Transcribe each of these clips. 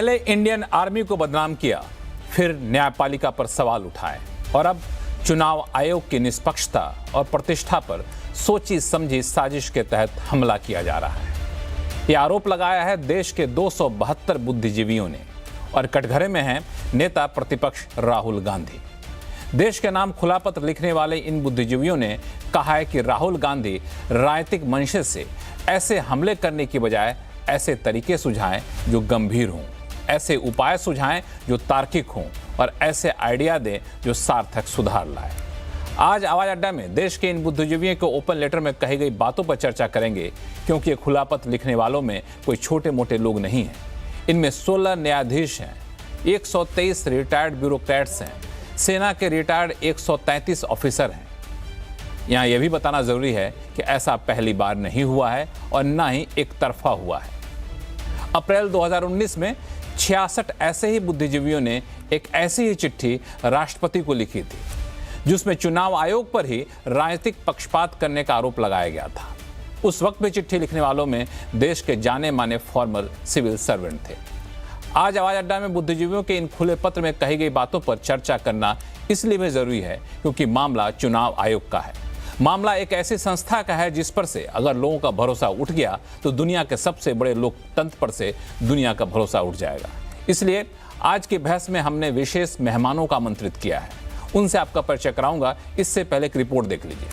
पहले Indian army को बदनाम किया, फिर न्यायपालिका पर सवाल उठाए और अब चुनाव आयोग की निष्पक्षता और प्रतिष्ठा पर सोची समझी साजिश के तहत हमला किया जा रहा है। यह आरोप लगाया है देश के 272 बुद्धिजीवियों ने और कटघरे में हैं नेता प्रतिपक्ष राहुल गांधी। देश के नाम खुला पत्र लिखने वाले इन बुद्धिजीवियों ने कहा है कि राहुल गांधी राजनीतिक मंशे से ऐसे हमले करने की बजाय ऐसे तरीके सुझाएं जो गंभीर हों, ऐसे उपाय सुझाएं जो तार्किक हों और ऐसे आइडिया दें जो सार्थक सुधार लाए। आज आवाज अड्डा में देश के इन बुद्धिजीवियों को ओपन लेटर में कही गई बातों पर चर्चा करेंगे, क्योंकि खुला पत्र लिखने वालों में कोई छोटे मोटे लोग नहीं हैं। इनमें 16 न्यायाधीश हैं, 123 रिटायर्ड ब्यूरोक्रेट्स हैं, सेना के रिटायर्ड 133 ऑफिसर हैं। यहाँ यह भी बताना जरूरी है कि ऐसा पहली बार नहीं हुआ है और न ही एक तरफा हुआ है। अप्रैल 2019 में 66 ऐसे ही बुद्धिजीवियों ने एक ऐसी ही चिट्ठी राष्ट्रपति को लिखी थी, जिसमें चुनाव आयोग पर ही राजनीतिक पक्षपात करने का आरोप लगाया गया था। उस वक्त भी चिट्ठी लिखने वालों में देश के जाने माने फॉर्मर सिविल सर्वेंट थे। आज आवाज अड्डा में बुद्धिजीवियों के इन खुले पत्र में कही गई बातों पर चर्चा करना इसलिए भी जरूरी है क्योंकि मामला चुनाव आयोग का है। मामला एक ऐसी संस्था का है जिस पर से अगर लोगों का भरोसा उठ गया तो दुनिया के सबसे बड़े लोकतंत्र पर से दुनिया का भरोसा उठ जाएगा। इसलिए आज की बहस में हमने विशेष मेहमानों का आमंत्रित किया है। उनसे आपका परिचय कराऊंगा, इससे पहले एक रिपोर्ट देख लीजिए।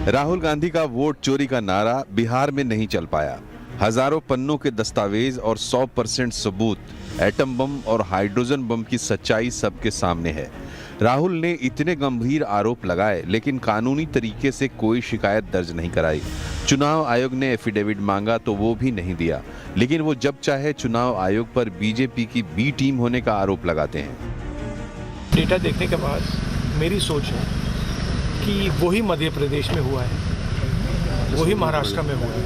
राहुल गांधी का वोट चोरी का नारा बिहार में नहीं चल पाया। हजारों पन्नों के दस्तावेज और 100% सबूत, एटम बम और हाइड्रोजन बम की सच्चाई सबके सामने है। राहुल ने इतने गंभीर आरोप लगाए लेकिन कानूनी तरीके से कोई शिकायत दर्ज नहीं कराई। चुनाव आयोग ने एफिडेविट मांगा तो वो भी नहीं दिया, लेकिन वो जब चाहे चुनाव आयोग पर बीजेपी की बी टीम होने का आरोप लगाते हैं। डेटा देखने के बाद मेरी सोच है कि वही मध्य प्रदेश में हुआ है, वही महाराष्ट्र में हुआ है,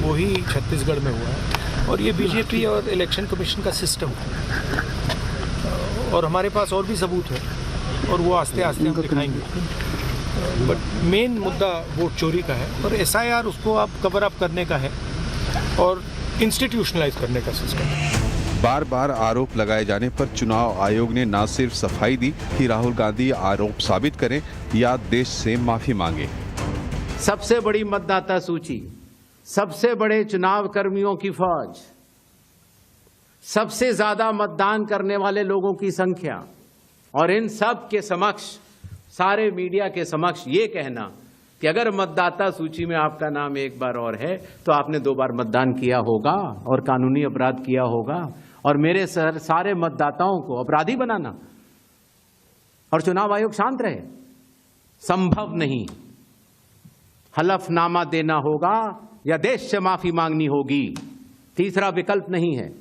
वही छत्तीसगढ़ में हुआ है और ये बीजेपी और इलेक्शन कमीशन का सिस्टम है। और हमारे पास और भी सबूत है और वो आस्ते आस्ते हम दिखाएंगे। बट मेन मुद्दा वोट चोरी का है और एसआईआर उसको आप कवर अप करने का है और इंस्टीट्यूशनलाइज करने का सिस्टम है। बार बार आरोप लगाए जाने पर चुनाव आयोग ने न सिर्फ सफाई दी कि राहुल गांधी आरोप साबित करें या देश से माफी मांगे। सबसे बड़ी मतदाता सूची, सबसे बड़े चुनाव कर्मियों की फौज, सबसे ज्यादा मतदान करने वाले लोगों की संख्या और इन सब के समक्ष, सारे मीडिया के समक्ष ये कहना कि अगर मतदाता सूची में आपका नाम एक बार और है तो आपने 2 बार मतदान किया होगा और कानूनी अपराध किया होगा, और मेरे सारे मतदाताओं को अपराधी बनाना और चुनाव आयोग शांत रहे, संभव नहीं। हलफनामा देना होगा या देश से माफी मांगनी होगी, तीसरा विकल्प नहीं है।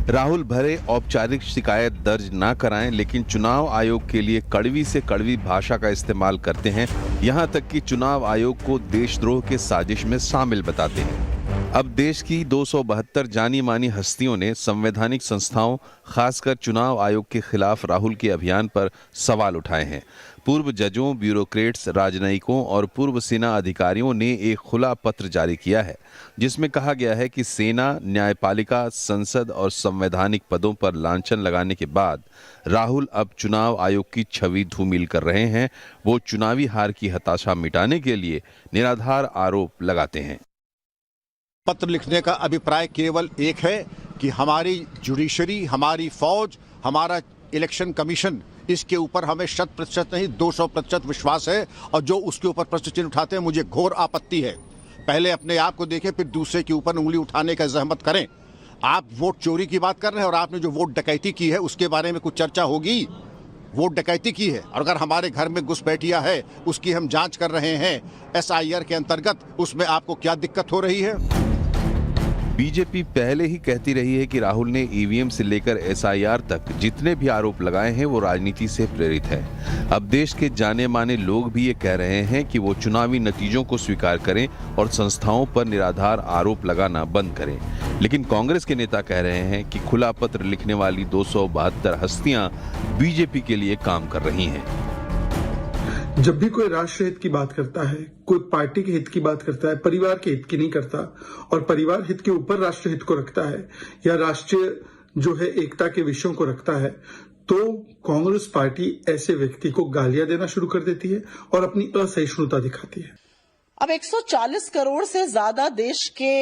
राहुल भरे औपचारिक शिकायत दर्ज ना कराएं, लेकिन चुनाव आयोग के लिए कड़वी से कड़वी भाषा का इस्तेमाल करते हैं, यहां तक कि चुनाव आयोग को देशद्रोह के साजिश में शामिल बताते हैं। अब देश की 272 जानी मानी हस्तियों ने संवैधानिक संस्थाओं, खासकर चुनाव आयोग के खिलाफ राहुल के अभियान पर सवाल उठाए हैं। पूर्व जजों, ब्यूरोक्रेट्स, राजनयिकों और पूर्व सेना अधिकारियों ने एक खुला पत्र जारी किया है, जिसमें कहा गया है कि सेना, न्यायपालिका, संसद और संवैधानिक पदों पर लांछन लगाने के बाद राहुल अब चुनाव आयोग की छवि धूमिल कर रहे हैं। वो चुनावी हार की हताशा मिटाने के लिए निराधार आरोप लगाते हैं। पत्र लिखने का अभिप्राय केवल एक है कि हमारी जुडिशरी, हमारी फौज, हमारा इलेक्शन कमीशन, इसके ऊपर हमें 100% नहीं 200% विश्वास है और जो उसके ऊपर प्रश्न चिन्ह उठाते हैं मुझे घोर आपत्ति है। पहले अपने आप को देखें, फिर दूसरे के ऊपर उंगली उठाने का जहमत करें। आप वोट चोरी की बात कर रहे हैं और आपने जो वोट डकैती की है उसके बारे में कुछ चर्चा होगी। वोट डकैती की है और अगर हमारे घर में घुसपैठिया है उसकी हम जांच कर रहे हैं एसआईआर के अंतर्गत, उसमें आपको क्या दिक्कत हो रही है? बीजेपी पहले ही कहती रही है कि राहुल ने ईवीएम से लेकर एसआईआर तक जितने भी आरोप लगाए हैं वो राजनीति से प्रेरित है। अब देश के जाने माने लोग भी ये कह रहे हैं कि वो चुनावी नतीजों को स्वीकार करें और संस्थाओं पर निराधार आरोप लगाना बंद करें। लेकिन कांग्रेस के नेता कह रहे हैं कि खुला पत्र लिखने वाली 272 हस्तियां बीजेपी के लिए काम कर रही हैं। जब भी कोई राष्ट्र हित की बात करता है, कोई पार्टी के हित की बात करता है, परिवार के हित की नहीं करता और परिवार हित के ऊपर राष्ट्र हित को रखता है या राष्ट्रीय जो है एकता के विषयों को रखता है, तो कांग्रेस पार्टी ऐसे व्यक्ति को गालियां देना शुरू कर देती है और अपनी असहिष्णुता दिखाती है। अब 140 करोड़ से ज्यादा देश के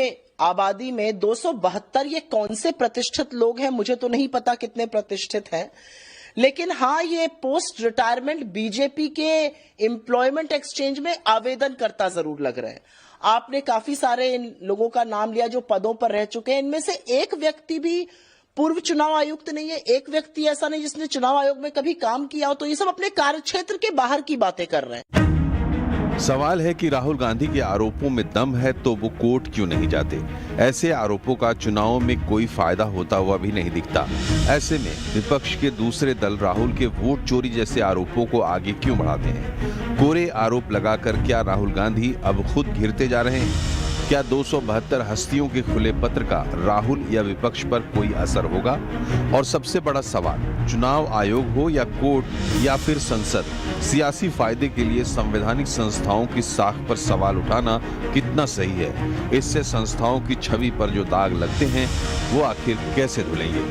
आबादी में 272 ये कौन से प्रतिष्ठित लोग हैं, मुझे तो नहीं पता कितने प्रतिष्ठित हैं, लेकिन हाँ ये पोस्ट रिटायरमेंट बीजेपी के एम्प्लॉयमेंट एक्सचेंज में आवेदन करता जरूर लग रहे हैं। आपने काफी सारे इन लोगों का नाम लिया जो पदों पर रह चुके हैं, इनमें से एक व्यक्ति भी पूर्व चुनाव आयुक्त नहीं है, एक व्यक्ति ऐसा नहीं जिसने चुनाव आयोग में कभी काम किया हो। तो ये सब अपने कार्यक्षेत्र के बाहर की बातें कर रहे हैं। सवाल है कि राहुल गांधी के आरोपों में दम है तो वो कोर्ट क्यों नहीं जाते? ऐसे आरोपों का चुनाव में कोई फायदा होता हुआ भी नहीं दिखता। ऐसे में विपक्ष के दूसरे दल राहुल के वोट चोरी जैसे आरोपों को आगे क्यों बढ़ाते हैं? कोरे आरोप लगाकर क्या राहुल गांधी अब खुद घिरते जा रहे हैं? क्या 272 हस्तियों के खुले पत्र का राहुल या विपक्ष पर कोई असर होगा? और सबसे बड़ा सवाल, चुनाव आयोग हो या कोर्ट या फिर संसद, सियासी फायदे के लिए संवैधानिक संस्थाओं की साख पर सवाल उठाना कितना सही है? इससे संस्थाओं की छवि पर जो दाग लगते हैं वो आखिर कैसे धुलेंगे?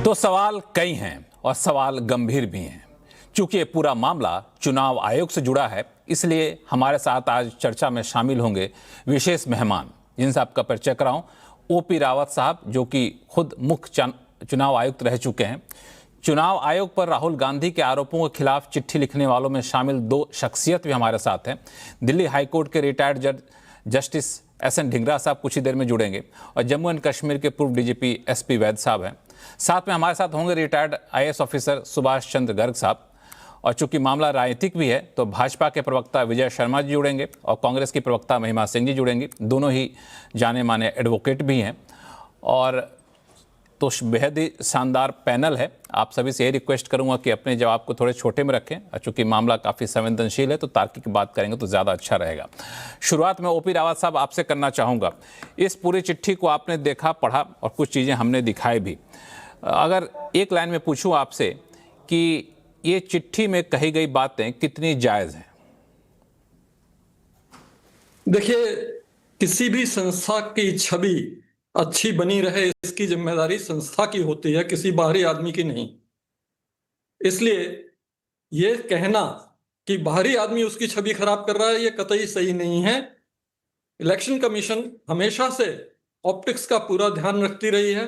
तो सवाल कई हैं और सवाल गंभीर भी हैं। चूंकि ये पूरा मामला चुनाव आयोग से जुड़ा है, इसलिए हमारे साथ आज चर्चा में शामिल होंगे विशेष मेहमान, जिनसे आपका परिचय कराऊं। ओपी रावत साहब, जो कि खुद मुख्य चुनाव आयुक्त रह चुके हैं। चुनाव आयोग पर राहुल गांधी के आरोपों के खिलाफ चिट्ठी लिखने वालों में शामिल दो शख्सियत भी हमारे साथ हैं। दिल्ली हाईकोर्ट के रिटायर्ड जज जस्टिस एस.एन. ढींगरा साहब कुछ ही देर में जुड़ेंगे और जम्मू एंड कश्मीर के पूर्व डीजीपी एस.पी. वैद साहब हैं। साथ में हमारे साथ होंगे retired IAS officer Subhash Chandra Garg साहब। और चूंकि मामला राजनीतिक भी है तो भाजपा के प्रवक्ता विजय शर्मा जी जुड़ेंगे और कांग्रेस की प्रवक्ता महिमा सिंह जी जुड़ेंगी। दोनों ही जाने माने एडवोकेट भी हैं और तो बेहद ही शानदार पैनल है। आप सभी से ये रिक्वेस्ट करूंगा कि अपने जवाब को थोड़े छोटे में रखें और चूंकि मामला काफ़ी संवेदनशील है तो तार्किक बात करेंगे तो ज़्यादा अच्छा रहेगा। शुरुआत में ओपी रावत साहब आपसे करना चाहूँगा। इस पूरी चिट्ठी को आपने देखा, पढ़ा और कुछ चीज़ें हमने दिखाई भी। अगर एक लाइन में पूछूँ आपसे कि ये चिट्ठी में कही गई बातें कितनी जायज़ हैं? देखिए, किसी भी संस्था की छवि अच्छी बनी रहे इसकी जिम्मेदारी संस्था की होती है, किसी बाहरी आदमी की नहीं। इसलिए ये कहना कि बाहरी आदमी उसकी छवि खराब कर रहा है, ये कतई सही नहीं है। इलेक्शन कमीशन हमेशा से ऑप्टिक्स का पूरा ध्यान रखती रही है।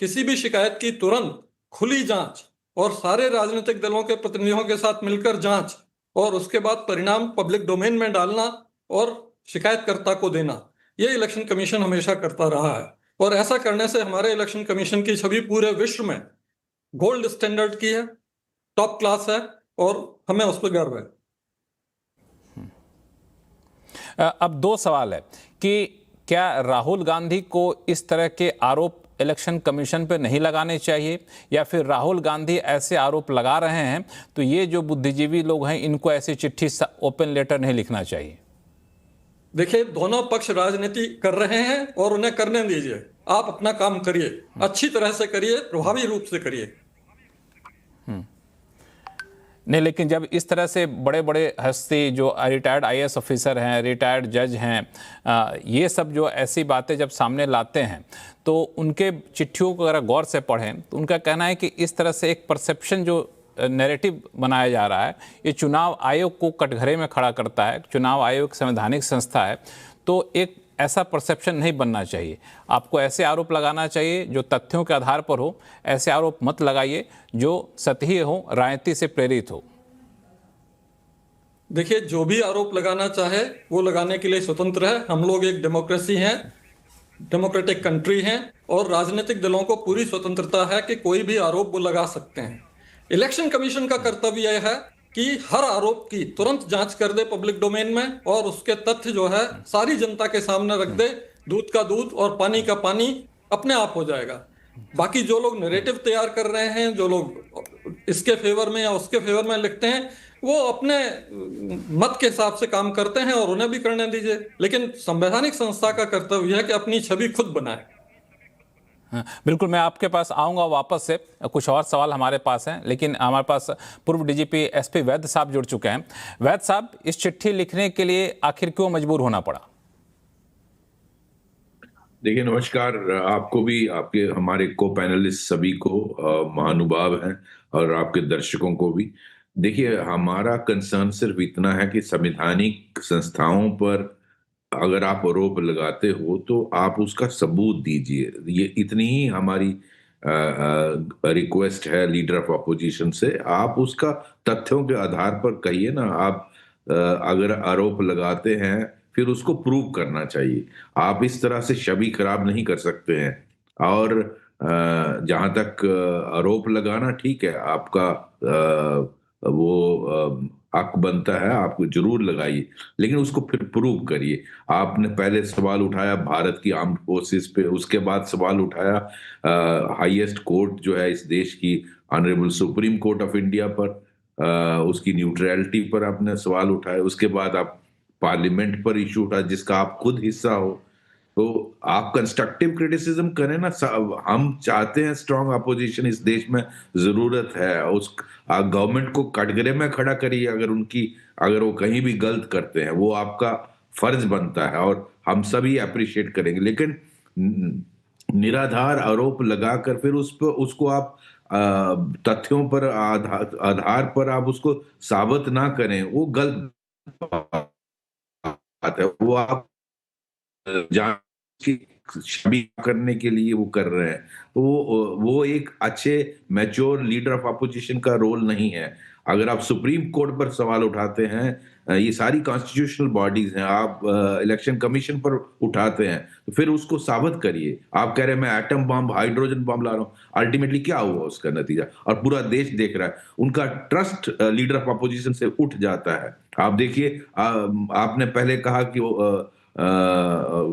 किसी भी शिकायत की तुरंत खुली जांच और सारे राजनीतिक दलों के प्रतिनिधियों के साथ मिलकर जांच और उसके बाद परिणाम पब्लिक डोमेन में डालना और शिकायतकर्ता को देना, ये इलेक्शन कमीशन हमेशा करता रहा है। और ऐसा करने से हमारे इलेक्शन कमीशन की छवि पूरे विश्व में गोल्ड स्टैंडर्ड की है, टॉप क्लास है और हमें उस पर गर्व है। अब दो सवाल है कि क्या राहुल गांधी को इस तरह के आरोप इलेक्शन कमीशन पर नहीं लगाने चाहिए या फिर राहुल गांधी ऐसे आरोप लगा रहे हैं तो ये जो बुद्धिजीवी लोग हैं इनको ऐसी चिट्ठी ओपन लेटर नहीं लिखना चाहिए? देखिए, दोनों पक्ष राजनीति कर रहे हैं और उन्हें करने दीजिए। आप अपना काम करिए, अच्छी तरह से करिए, प्रभावी रूप से करिए। नहीं, लेकिन जब इस तरह से बड़े बड़े हस्ती जो रिटायर्ड IAS ऑफिसर हैं, रिटायर्ड जज हैं, ये सब जो ऐसी बातें जब सामने लाते हैं तो उनके चिट्ठियों को अगर गौर से पढ़ें तो उनका कहना है कि इस तरह से एक परसेप्शन जो नैरेटिव बनाया जा रहा है ये चुनाव आयोग को कटघरे में खड़ा करता है। चुनाव आयोग संवैधानिक संस्था है तो एक ऐसा परसेप्शन नहीं बनना चाहिए। आपको ऐसे आरोप लगाना चाहिए जो तथ्यों के आधार पर हो, ऐसे आरोप मत लगाइए जो सतही हो, राजनीति से प्रेरित हो। देखिए, जो भी आरोप लगाना चाहे वो लगाने के लिए स्वतंत्र है। हम लोग एक डेमोक्रेसी हैं, डेमोक्रेटिक कंट्री हैं और राजनीतिक दलों को पूरी स्वतंत्रता है कि कोई भी आरोप वो लगा सकते हैं। इलेक्शन कमीशन का कर्तव्य यह है कि हर आरोप की तुरंत जांच कर दे पब्लिक डोमेन में और उसके तथ्य जो है सारी जनता के सामने रख दे। दूध का दूध और पानी का पानी अपने आप हो जाएगा। बाकी जो लोग नैरेटिव तैयार कर रहे हैं, जो लोग इसके फेवर में या उसके फेवर में लिखते हैं, वो अपने मत के हिसाब से काम करते हैं और उन्हें भी करने दीजिए, लेकिन संवैधानिक संस्था का कर्तव्य है कि अपनी छवि खुद बनाए। बिल्कुल, मैं आपके पास आऊंगा वापस से। कुछ और सवाल हमारे पास हैं, लेकिन हमारे पास पूर्व डीजीपी एसपी वैद्य साहब जुड़ चुके हैं। वैद्य साहब, इस चिट्ठी लिखने के लिए आखिर क्यों मजबूर होना पड़ा? देखिए, नमस्कार आपको भी, आपके हमारे को पैनलिस्ट सभी को, महानुभाव हैं, और आपके दर्शकों को भी। देखिए, हमारा कंसर्न सिर्फ इतना है कि संवैधानिक संस्थाओं पर अगर आप आरोप लगाते हो तो आप उसका सबूत दीजिए। ये इतनी ही हमारी रिक्वेस्ट है लीडर ऑफ अपोजिशन से। आप उसका तथ्यों के आधार पर कहिए ना। आप अगर आरोप लगाते हैं फिर उसको प्रूव करना चाहिए। आप इस तरह से छवि खराब नहीं कर सकते हैं। और जहां तक आरोप लगाना, ठीक है, आपका वो हक बनता है, आप जरूर लगाइए, लेकिन उसको फिर प्रूव करिए। आपने पहले सवाल उठाया भारत की आर्म्ड फोर्सेस पे, उसके बाद सवाल उठाया हाईएस्ट कोर्ट जो है इस देश की, honourable supreme court of India पर, उसकी न्यूट्रलिटी पर आपने सवाल उठाए। उसके बाद आप पार्लियामेंट पर इशू उठा जिसका आप खुद हिस्सा हो। तो आप कंस्ट्रक्टिव क्रिटिसिज्म करें ना। हम चाहते हैं स्ट्रांग अपोजिशन इस देश में जरूरत है। उस गवर्नमेंट को कटघरे में खड़ा करिए अगर वो कहीं भी गलत करते हैं, वो आपका फर्ज बनता है और हम सभी अप्रिशिएट करेंगे। लेकिन निराधार आरोप लगाकर फिर उसको आप तथ्यों पर आधार पर आप उसको साबित ना करें, वो गलत बात है। वो आप जांच की छवि करने के लिए वो कर रहे हैं। तो वो एक अच्छे मैच्योर लीडर ऑफ अपोजिशन का रोल नहीं है। अगर आप सुप्रीम कोर्ट पर सवाल उठाते हैं, ये सारी कॉन्स्टिट्यूशनल बॉडीज हैं, आप इलेक्शन कमीशन पर उठाते हैं, तो फिर उसको साबित करिए। आप कह रहे हैं मैं एटम बम, हाइड्रोजन बम ला रहा हूं, अल्टीमेटली क्या हुआ उसका नतीजा? और पूरा देश देख रहा है। उनका ट्रस्ट लीडर ऑफ अपोजिशन से उठ जाता है। आप देखिए, आपने पहले कहा कि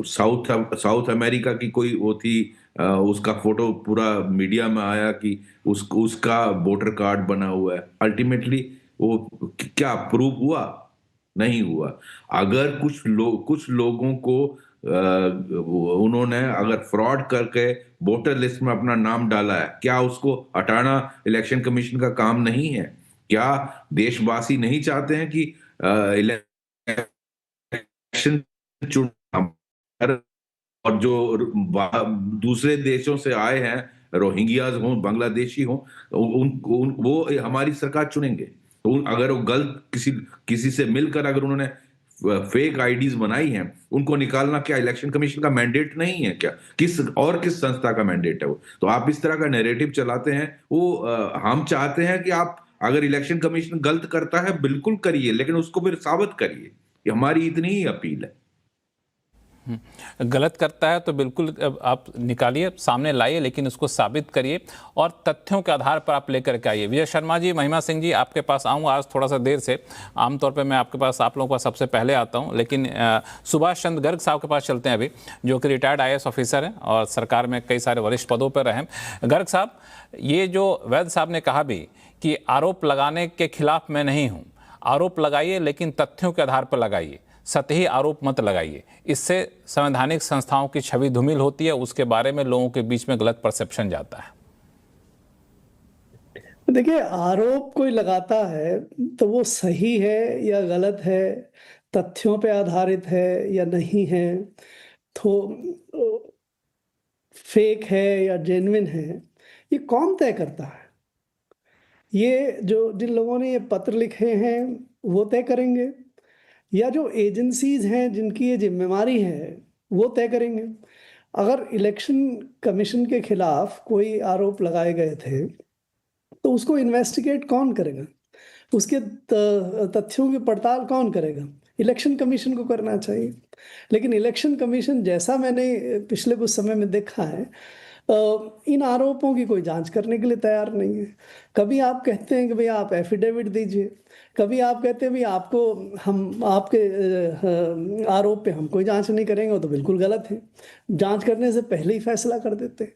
साउथ अमेरिका की कोई वो थी, उसका फोटो पूरा मीडिया में आया कि उसका वोटर कार्ड बना हुआ है। अल्टीमेटली वो क्या प्रूव हुआ? नहीं हुआ। अगर कुछ लोगों को उन्होंने अगर फ्रॉड करके वोटर लिस्ट में अपना नाम डाला है, क्या उसको हटाना इलेक्शन कमीशन का काम नहीं है? क्या देशवासी नहीं चाहते हैं कि इलेक्शन और जो दूसरे देशों से आए हैं, रोहिंग्याज हों, बांग्लादेशी हों, वो हमारी सरकार चुनेंगे? तो अगर वो गलत किसी से मिलकर अगर उन्होंने फेक आईडीज बनाई हैं, उनको निकालना क्या इलेक्शन कमीशन का मैंडेट नहीं है क्या? किस संस्था का मैंडेट है वो? तो आप इस तरह का नैरेटिव चलाते हैं। वो हम चाहते हैं कि आप अगर इलेक्शन कमीशन गलत करता है बिल्कुल करिए, लेकिन उसको फिर साबित करिए। ये हमारी इतनी ही अपील है। गलत करता है तो बिल्कुल आप निकालिए, सामने लाइए, लेकिन उसको साबित करिए और तथ्यों के आधार पर आप लेकर के आइए। विजय शर्मा जी, महिमा सिंह जी, आपके पास आऊँगा आज थोड़ा सा देर से। आमतौर पे मैं आपके पास, आप लोगों के पास सबसे पहले आता हूँ, लेकिन सुभाष चंद्र गर्ग साहब के पास चलते हैं अभी, जो कि रिटायर्ड IAS ऑफिसर हैं और सरकार में कई सारे वरिष्ठ पदों पर रहे। गर्ग साहब, ये जो वैद्य साहब ने कहा भी कि आरोप लगाने के खिलाफ मैं नहीं हूँ, आरोप लगाइए लेकिन तथ्यों के आधार पर लगाइए, सतही आरोप मत लगाइए, इससे संवैधानिक संस्थाओं की छवि धूमिल होती है, उसके बारे में लोगों के बीच में गलत परसेप्शन जाता है। देखिए, आरोप कोई लगाता है तो वो सही है या गलत है, तथ्यों पे आधारित है या नहीं है, तो फेक है या जेन्युइन है, ये कौन तय करता है? ये जिन लोगों ने ये पत्र लिखे हैं वो तय करेंगे, या जो एजेंसीज हैं जिनकी ये जिम्मेवारी है वो तय करेंगे। अगर इलेक्शन कमीशन के खिलाफ कोई आरोप लगाए गए थे तो उसको इन्वेस्टिगेट कौन करेगा? उसके तथ्यों की पड़ताल कौन करेगा? इलेक्शन कमीशन को करना चाहिए। लेकिन इलेक्शन कमीशन, जैसा मैंने पिछले कुछ समय में देखा है, इन आरोपों की कोई जांच करने के लिए तैयार नहीं है। कभी आप कहते हैं कि भाई आप एफिडेविट दीजिए, कभी आप कहते हैं भाई आपको हम आपके आरोप पे हम कोई जांच नहीं करेंगे, वो तो बिल्कुल गलत है, जांच करने से पहले ही फैसला कर देते हैं।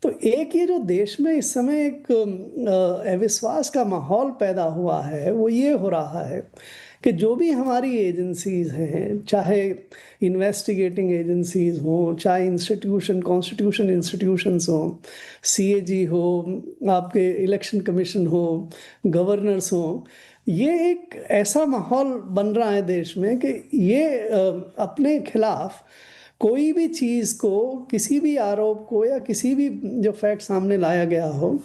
तो एक ये जो देश में इस समय एक अविश्वास का माहौल पैदा हुआ है, वो ये हो रहा है कि जो भी हमारी एजेंसीज हैं, चाहे इन्वेस्टिगेटिंग एजेंसीज हों, चाहे कॉन्स्टिट्यूशन इंस्टीट्यूशंस हों, सीएजी हो, आपके इलेक्शन कमीशन हो, गवर्नर्स हों, ये एक ऐसा माहौल बन रहा है देश में कि ये अपने खिलाफ कोई भी चीज़ को, किसी भी आरोप को या किसी भी जो फैक्ट सामने लाया गया हो,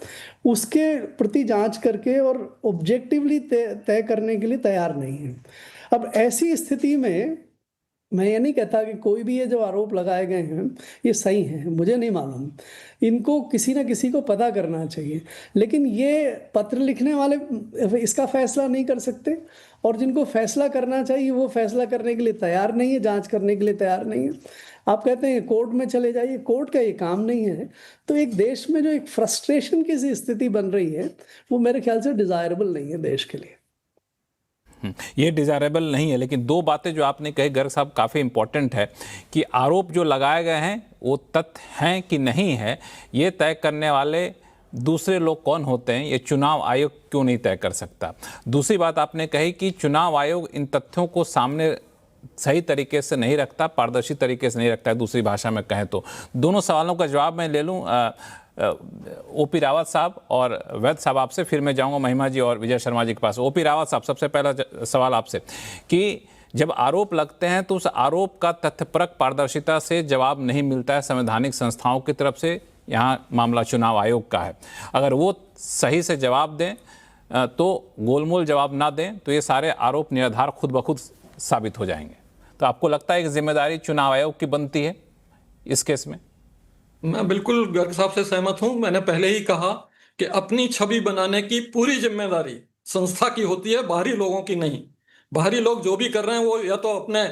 उसके प्रति जांच करके और ऑब्जेक्टिवली तय करने के लिए तैयार नहीं है। अब ऐसी स्थिति में मैं ये नहीं कहता कि कोई भी ये जो आरोप लगाए गए हैं ये सही हैं, मुझे नहीं मालूम, इनको किसी ना किसी को पता करना चाहिए, लेकिन ये पत्र लिखने वाले इसका फैसला नहीं कर सकते, और जिनको फैसला करना चाहिए वो फैसला करने के लिए तैयार नहीं है, जांच करने के लिए तैयार नहीं है। आप कहते हैं कोर्ट में चले जाइए, कोर्ट का ये काम नहीं है। तो एक देश में जो एक फ्रस्ट्रेशन की सी स्थिति बन रही है, वो मेरे ख्याल से डिजायरेबल नहीं है देश के लिए। ये डिजायरेबल नहीं है, लेकिन दो बातें जो आपने कही गर्ग साहब काफ़ी इंपॉर्टेंट है कि आरोप जो लगाए गए हैं वो तथ्य हैं कि नहीं है, ये तय करने वाले दूसरे लोग कौन होते हैं, ये चुनाव आयोग क्यों नहीं तय कर सकता। दूसरी बात आपने कही कि चुनाव आयोग इन तथ्यों को सामने सही तरीके से नहीं रखता, पारदर्शी तरीके से नहीं रखता है, दूसरी भाषा में कहें तो। दोनों सवालों का जवाब मैं ले लूँ ओपी रावत साहब और वैद साहब आपसे, फिर मैं जाऊंगा महिमा जी और विजय शर्मा जी के पास। ओपी रावत साहब, सबसे पहला सवाल आपसे कि जब आरोप लगते हैं तो उस आरोप का तथ्यपरक पारदर्शिता से जवाब नहीं मिलता है संवैधानिक संस्थाओं की तरफ से, यहाँ मामला चुनाव आयोग का है। अगर वो सही से जवाब दें तो गोलमोल जवाब ना दें तो ये सारे आरोप निराधार खुद ब खुद साबित हो जाएंगे। तो आपको लगता है कि जिम्मेदारी चुनाव आयोग की बनती है इस केस में? मैं बिल्कुल गर्ग साहब से सहमत हूं। मैंने पहले ही कहा कि अपनी छवि बनाने की पूरी जिम्मेदारी संस्था की होती है, बाहरी लोगों की नहीं। बाहरी लोग जो भी कर रहे हैं वो या तो अपने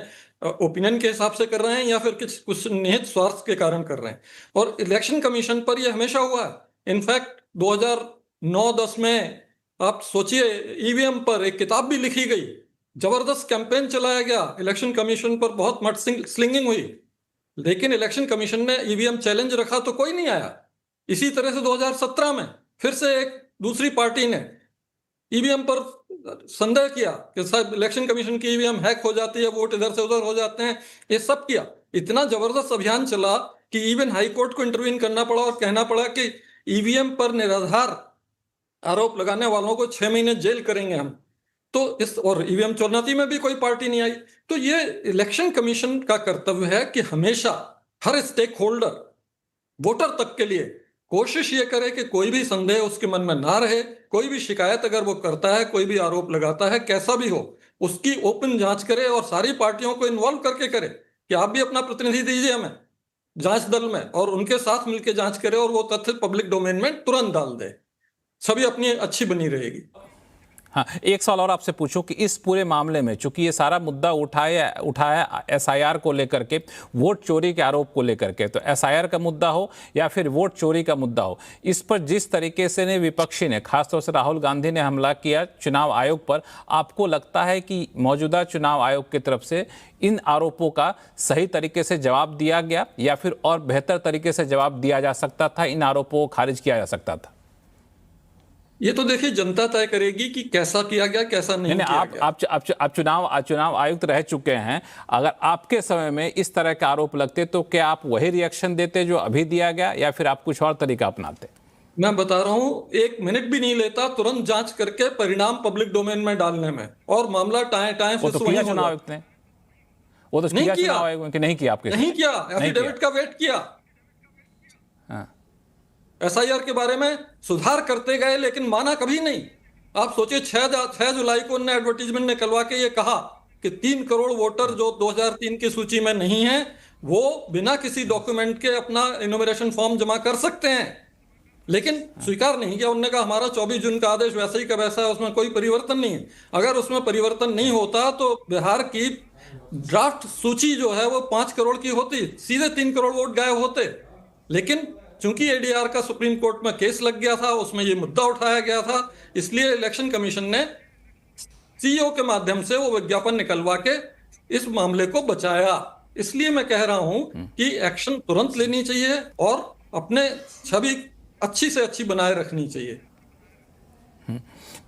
ओपिनियन के हिसाब से कर रहे हैं या फिर कुछ निहित स्वार्थ के कारण कर रहे हैं। और इलेक्शन कमीशन पर यह हमेशा हुआ है। इनफैक्ट 2009-10 में आप सोचिए, ईवीएम पर एक किताब भी लिखी गई, जबरदस्त कैंपेन चलाया गया, इलेक्शन कमीशन पर बहुत मड स्लिंगिंग हुई, लेकिन इलेक्शन कमीशन ने ईवीएम चैलेंज रखा तो कोई नहीं आया। इसी तरह से 2017 में फिर से एक दूसरी पार्टी ने ईवीएम पर संदेह किया कि शायद इलेक्शन कमीशन की ईवीएम हैक हो जाती है, वोट इधर से उधर हो जाते हैं, ये सब किया। इतना जबरदस्त अभियान चला कि इवन हाई कोर्ट को इंटरवीन करना पड़ा और कहना पड़ा कि ईवीएम पर निराधार आरोप लगाने वालों को 6 महीने जेल करेंगे हम। तो इस और ईवीएम चुनौती में भी कोई पार्टी नहीं आई। तो ये इलेक्शन कमीशन का कर्तव्य है कि हमेशा हर स्टेक होल्डर, वोटर तक के लिए कोशिश ये करे कि कोई भी संदेह उसके मन में ना रहे। कोई भी शिकायत अगर वो करता है, कोई भी आरोप लगाता है, कैसा भी हो, उसकी ओपन जांच करे और सारी पार्टियों को इन्वॉल्व करके करे कि आप भी अपना प्रतिनिधि दीजिए हमें जांच दल में, और उनके साथ मिलकर जांच करे और वो तथ्य पब्लिक डोमेन में तुरंत डाल दे। सभी अपनी अच्छी बनी रहेगी। हाँ, एक सवाल और आपसे पूछूं कि इस पूरे मामले में चूंकि ये सारा मुद्दा उठाया एसआईआर को लेकर के, वोट चोरी के आरोप को लेकर के, तो एसआईआर का मुद्दा हो या फिर वोट चोरी का मुद्दा हो, इस पर जिस तरीके से ने विपक्षी ने, खासतौर से राहुल गांधी ने हमला किया चुनाव आयोग पर, आपको लगता है कि मौजूदा चुनाव आयोग की तरफ से इन आरोपों का सही तरीके से जवाब दिया गया या फिर और बेहतर तरीके से जवाब दिया जा सकता था, इन आरोपों को खारिज किया जा सकता था? ये तो देखिए जनता तय करेगी कि कैसा किया गया, कैसा नहीं किया गया। आप चुनाव आयुक्त रह चुके हैं, अगर आपके समय में इस तरह के आरोप लगते तो क्या आप वही रिएक्शन देते जो अभी दिया गया या फिर आप कुछ और तरीका अपनाते? मैं बता रहा हूं, 1 मिनट भी नहीं लेता तुरंत जांच करके परिणाम पब्लिक डोमेन में डालने में, और मामला टाएं वो तो किया चुनाव आयुक्त ने, वो तो नहीं किया चुनाव आयोग ने, नहीं किया, आपके नहीं किया, एफिडेविट का वेट किया। एसआईआर के बारे में सुधार करते गए लेकिन माना कभी नहीं। आप सोचिए 6 जुलाई को उन्होंने एडवर्टीजमेंट निकलवा के ये कहा कि 3 करोड़ वोटर जो 2003 की सूची में नहीं है वो बिना किसी डॉक्यूमेंट के अपना इन्यूमरेशन फॉर्म जमा कर सकते हैं, लेकिन स्वीकार नहीं किया। उन्होंने कहा हमारा 24 जून का आदेश वैसे ही का वैसा है, उसमें कोई परिवर्तन नहीं है। अगर उसमें परिवर्तन नहीं होता तो बिहार की ड्राफ्ट सूची जो है वो 5 करोड़ की होती, सीधे 3 करोड़ वोट गायब होते। लेकिन चूंकि एडीआर का सुप्रीम कोर्ट में केस लग गया था, उसमें ये मुद्दा उठाया गया था, इसलिए इलेक्शन कमीशन ने सीईओ के माध्यम से वो विज्ञापन निकलवा के इस मामले को बचाया। इसलिए मैं कह रहा हूं कि एक्शन तुरंत लेनी चाहिए और अपने छवि अच्छी से अच्छी बनाए रखनी चाहिए।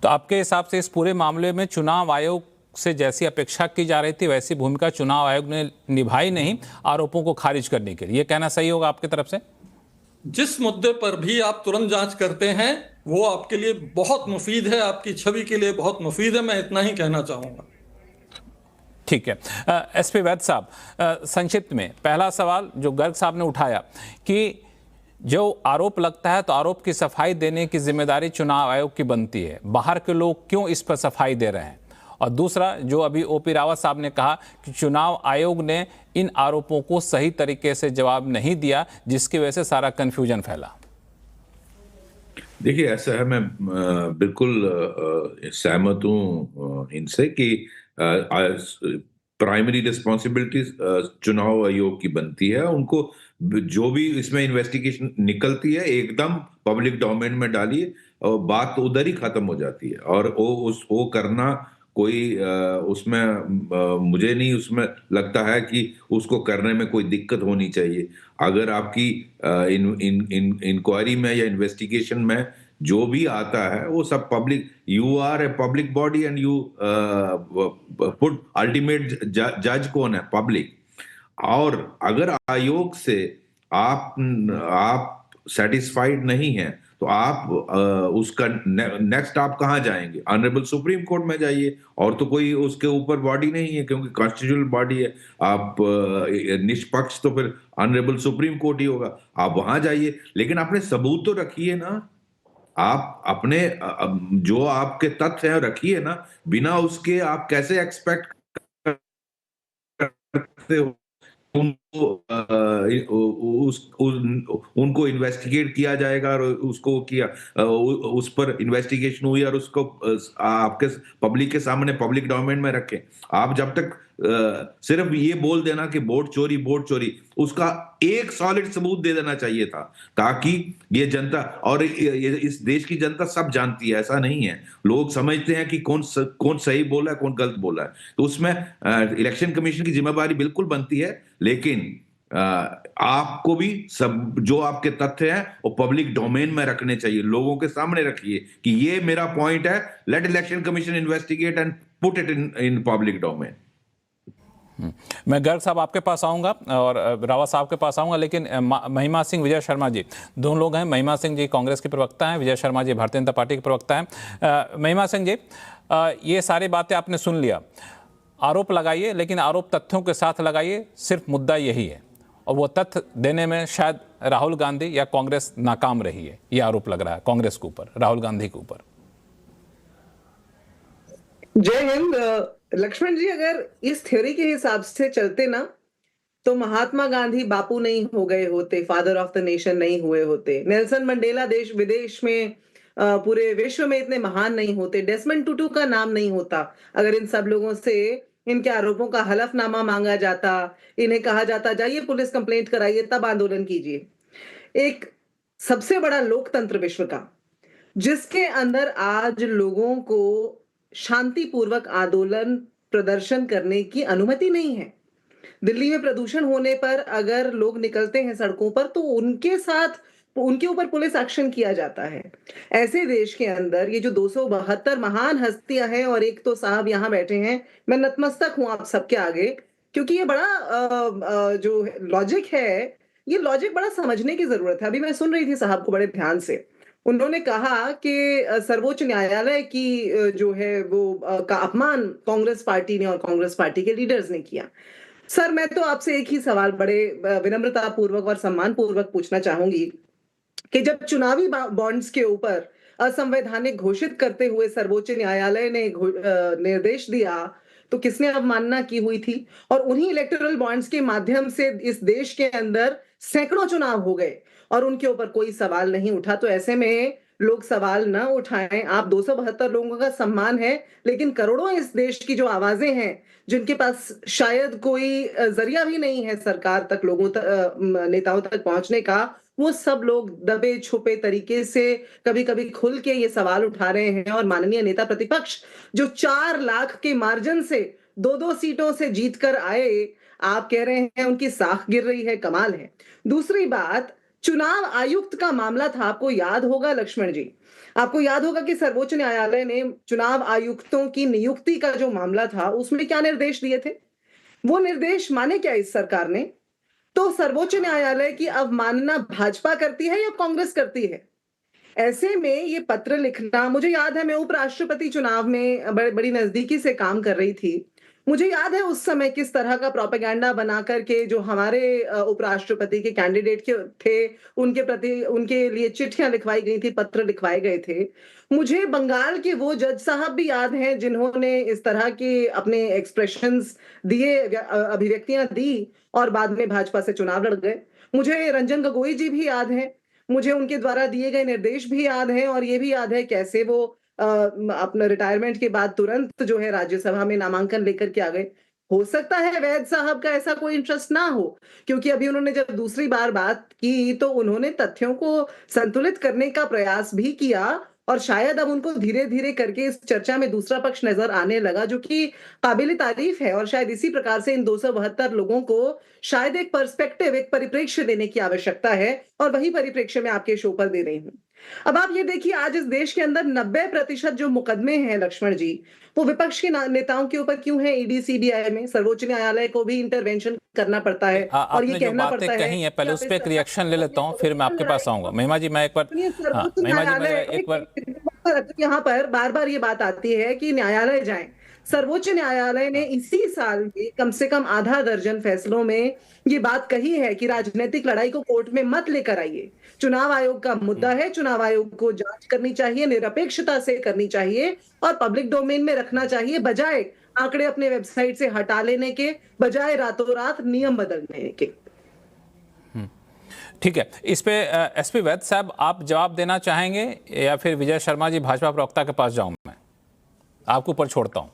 तो आपके हिसाब से इस पूरे मामले में चुनाव आयोग से जैसी अपेक्षा की जा रही थी वैसी भूमिका चुनाव आयोग ने निभाई नहीं आरोपों को खारिज करने के लिए, ये कहना सही होगा आपकी तरफ से? जिस मुद्दे पर भी आप तुरंत जांच करते हैं वो आपके लिए बहुत मुफीद है, आपकी छवि के लिए बहुत मुफीद है, मैं इतना ही कहना चाहूंगा। ठीक है। एसपी वैद्य साहब, संक्षिप्त में पहला सवाल जो गर्ग साहब ने उठाया कि जो आरोप लगता है तो आरोप की सफाई देने की जिम्मेदारी चुनाव आयोग की बनती है, बाहर के लोग क्यों इस पर सफाई दे रहे हैं? और दूसरा, जो अभी ओपी रावत साहब ने कहा कि चुनाव आयोग ने इन आरोपों को सही तरीके से जवाब नहीं दिया जिसकी वजह से सारा कंफ्यूजन फैला। देखिए, ऐसा है, मैं बिल्कुल सहमत हूँ इनसे कि प्राइमरी रिस्पॉन्सिबिलिटीज चुनाव आयोग की बनती है। उनको जो भी इसमें इन्वेस्टिगेशन निकलती है एकदम पब्लिक डोमेन में डालिए और बात उधर ही खत्म हो जाती है। और वो करना कोई उसमें मुझे नहीं उसमें लगता है कि उसको करने में कोई दिक्कत होनी चाहिए। अगर आपकी इंक्वायरी में या इन्वेस्टिगेशन में जो भी आता है वो सब public, you are a public body and you put ultimate जज कौन है? पब्लिक। और अगर आयोग से आप सेटिस्फाइड नहीं हैं तो आप उसका नेक्स्ट आप कहां जाएंगे? ऑनरेबल सुप्रीम कोर्ट में जाइए, और तो कोई उसके ऊपर बॉडी नहीं है क्योंकि कॉन्स्टिट्यूशनल बॉडी है। आप निष्पक्ष तो फिर ऑनरेबल सुप्रीम कोर्ट ही होगा, आप वहां जाइए। लेकिन अपने सबूत तो रखिए ना, आप अपने जो आपके तथ्य हैं रखिए ना। बिना उसके आप कैसे एक्सपेक्ट करते हो उनको इन्वेस्टिगेट किया जाएगा और उसको किया उस पर इन्वेस्टिगेशन हुई और उसको आपके पब्लिक के सामने पब्लिक डोमेन में रखें। आप जब तक सिर्फ ये बोल देना कि वोट चोरी, उसका एक सॉलिड सबूत दे देना चाहिए था, ताकि ये जनता और इस देश की जनता सब जानती है। ऐसा नहीं है, लोग समझते हैं कि कौन सही बोला है, कौन गलत बोला है। तो उसमें इलेक्शन कमीशन की जिम्मेदारी बिल्कुल बनती है, लेकिन आपको भी सब जो आपके तथ्य हैं वो पब्लिक डोमेन में रखने चाहिए, लोगों के सामने रखिए कि ये मेरा पॉइंट है, let election commission investigate and put it in public domain. मैं गर्ग साहब आपके पास आऊंगा और रावत साहब के पास आऊंगा, लेकिन महिमा सिंह, विजय शर्मा जी, दोनों लोग हैं। महिमा सिंह जी कांग्रेस के प्रवक्ता हैं, विजय शर्मा जी भारतीय जनता पार्टी के प्रवक्ता हैं। महिमा सिंह जी, ये सारी बातें आपने सुन लिया, आरोप लगाइए लेकिन आरोप तथ्यों के साथ लगाइए, सिर्फ मुद्दा यही है। और वो तथ्य देने में शायद राहुल गांधी या कांग्रेस नाकाम रही है, ये आरोप लग रहा है कांग्रेस के ऊपर, राहुल गांधी के ऊपर। जय हिंद। लक्ष्मण जी, अगर इस थ्योरी के हिसाब से चलते ना तो महात्मा गांधी बापू नहीं हो गए होते, फादर ऑफ द नेशन नहीं हुए होते, नेल्सन मंडेला देश विदेश में पूरे विश्व में इतने महान नहीं होते, डेसमंड टुटू का नाम नहीं होता अगर इन सब लोगों से इनके आरोपों का हलफनामा मांगा जाता, इन्हें कहा जाता जाइए पुलिस कंप्लेंट कराइए, तब आंदोलन कीजिए। एक सबसे बड़ा लोकतंत्र विश्व का, जिसके अंदर आज लोगों को शांतिपूर्वक आंदोलन प्रदर्शन करने की अनुमति नहीं है। दिल्ली में प्रदूषण होने पर अगर लोग निकलते हैं सड़कों पर तो उनके ऊपर पुलिस एक्शन किया जाता है। ऐसे देश के अंदर ये जो 272 महान हस्तियां हैं, और एक तो साहब यहां बैठे हैं, मैं नतमस्तक हूं आप सबके आगे, क्योंकि ये बड़ा जो लॉजिक है, ये लॉजिक बड़ा समझने की जरूरत है। अभी मैं सुन रही थी साहब को बड़े ध्यान से, उन्होंने कहा कि सर्वोच्च न्यायालय की जो है वो का अपमान कांग्रेस पार्टी ने और कांग्रेस पार्टी के लीडर्स ने किया। सर, मैं तो आपसे एक ही सवाल बड़े विनम्रता पूर्वक और सम्मान पूर्वक पूछना चाहूंगी कि जब चुनावी बॉन्ड्स के ऊपर असंवैधानिक घोषित करते हुए सर्वोच्च न्यायालय ने निर्देश दिया तो किसने अवमानना की हुई थी? और उन्हीं इलेक्टोरल बॉन्ड्स के माध्यम से इस देश के अंदर सैकड़ों चुनाव हो गए और उनके ऊपर कोई सवाल नहीं उठा। तो ऐसे में लोग सवाल न उठाएं। आप 272 लोगों का सम्मान है, लेकिन करोड़ों इस देश की जो आवाजें हैं, जिनके पास शायद कोई जरिया भी नहीं है सरकार तक, लोगों तक, नेताओं तक पहुंचने का, वो सब लोग दबे छुपे तरीके से कभी कभी खुल के ये सवाल उठा रहे हैं, और माननीय नेता प्रतिपक्ष जो 4 लाख के मार्जिन से 2-2 सीटों से जीत कर आए, आप कह रहे हैं उनकी साख गिर रही है। कमाल है। दूसरी बात, चुनाव आयुक्त का मामला था, आपको याद होगा लक्ष्मण जी, आपको याद होगा कि सर्वोच्च न्यायालय ने चुनाव आयुक्तों की नियुक्ति का जो मामला था उसमें क्या निर्देश दिए थे? वो निर्देश माने क्या इस सरकार ने? तो सर्वोच्च न्यायालय की अवमानना भाजपा करती है या कांग्रेस करती है? ऐसे में ये पत्र लिखना, मुझे याद है मैं उपराष्ट्रपति चुनाव में बड़ी नजदीकी से काम कर रही थी। मुझे याद है उस समय किस तरह का प्रोपेगेंडा बना करके जो हमारे उपराष्ट्रपति के कैंडिडेट थे उनके प्रति, उनके लिए चिट्ठियां लिखवाई गई थी, पत्र लिखवाए गए थे। मुझे बंगाल के वो जज साहब भी याद हैं जिन्होंने इस तरह के अपने एक्सप्रेशंस दिए, अभिव्यक्तियां दी और बाद में भाजपा से चुनाव लड़ गए। मुझे रंजन गोगोई जी भी याद हैं, मुझे उनके द्वारा दिए गए निर्देश भी याद हैं, और ये भी याद है कैसे वो अपना रिटायरमेंट के बाद तुरंत जो है राज्यसभा में नामांकन लेकर के आ गए। हो सकता है वैद साहब का ऐसा कोई इंटरेस्ट ना हो, क्योंकि अभी उन्होंने जब दूसरी बार बात की तो उन्होंने तथ्यों को संतुलित करने का प्रयास भी किया, और शायद अब उनको धीरे धीरे करके इस चर्चा में दूसरा पक्ष नजर आने लगा, जो कि काबिल तारीफ है। और शायद इसी प्रकार से इन 272 लोगों को शायद एक पर्सपेक्टिव, एक परिप्रेक्ष्य देने की आवश्यकता है, और वही परिप्रेक्ष्य मैं आपके शो पर दे रही हूँ। अब आप ये देखिए, आज इस देश के अंदर 90% जो मुकदमे हैं लक्ष्मण जी, वो विपक्ष के नेताओं के ऊपर क्यों है? ईडी सीबीआई में सर्वोच्च न्यायालय को भी इंटरवेंशन करना पड़ता है, और ये कहना पड़ता है। कहीं है, पहले उस पर एक रिएक्शन ले लेता हूँ, फिर मैं आपके पास आऊंगा। महिमा जी, मैं एक बार यहाँ पर बार बार ये बात आती है कि न्यायालय जाएं। सर्वोच्च न्यायालय ने इसी साल में कम से कम आधा दर्जन फैसलों में ये बात कही है कि राजनीतिक लड़ाई को कोर्ट में मत लेकर आइए। चुनाव आयोग का मुद्दा है, चुनाव आयोग को जांच करनी चाहिए, निरपेक्षता से करनी चाहिए और पब्लिक डोमेन में रखना चाहिए, बजाय आंकड़े अपने वेबसाइट से हटा लेने के, बजाय रातों रात नियम बदलने के। ठीक है, इस पे एसपी वैद साहब आप जवाब देना चाहेंगे या फिर विजय शर्मा जी भाजपा प्रवक्ता के पास जाऊं? मैं आपको ऊपर छोड़ता हूं।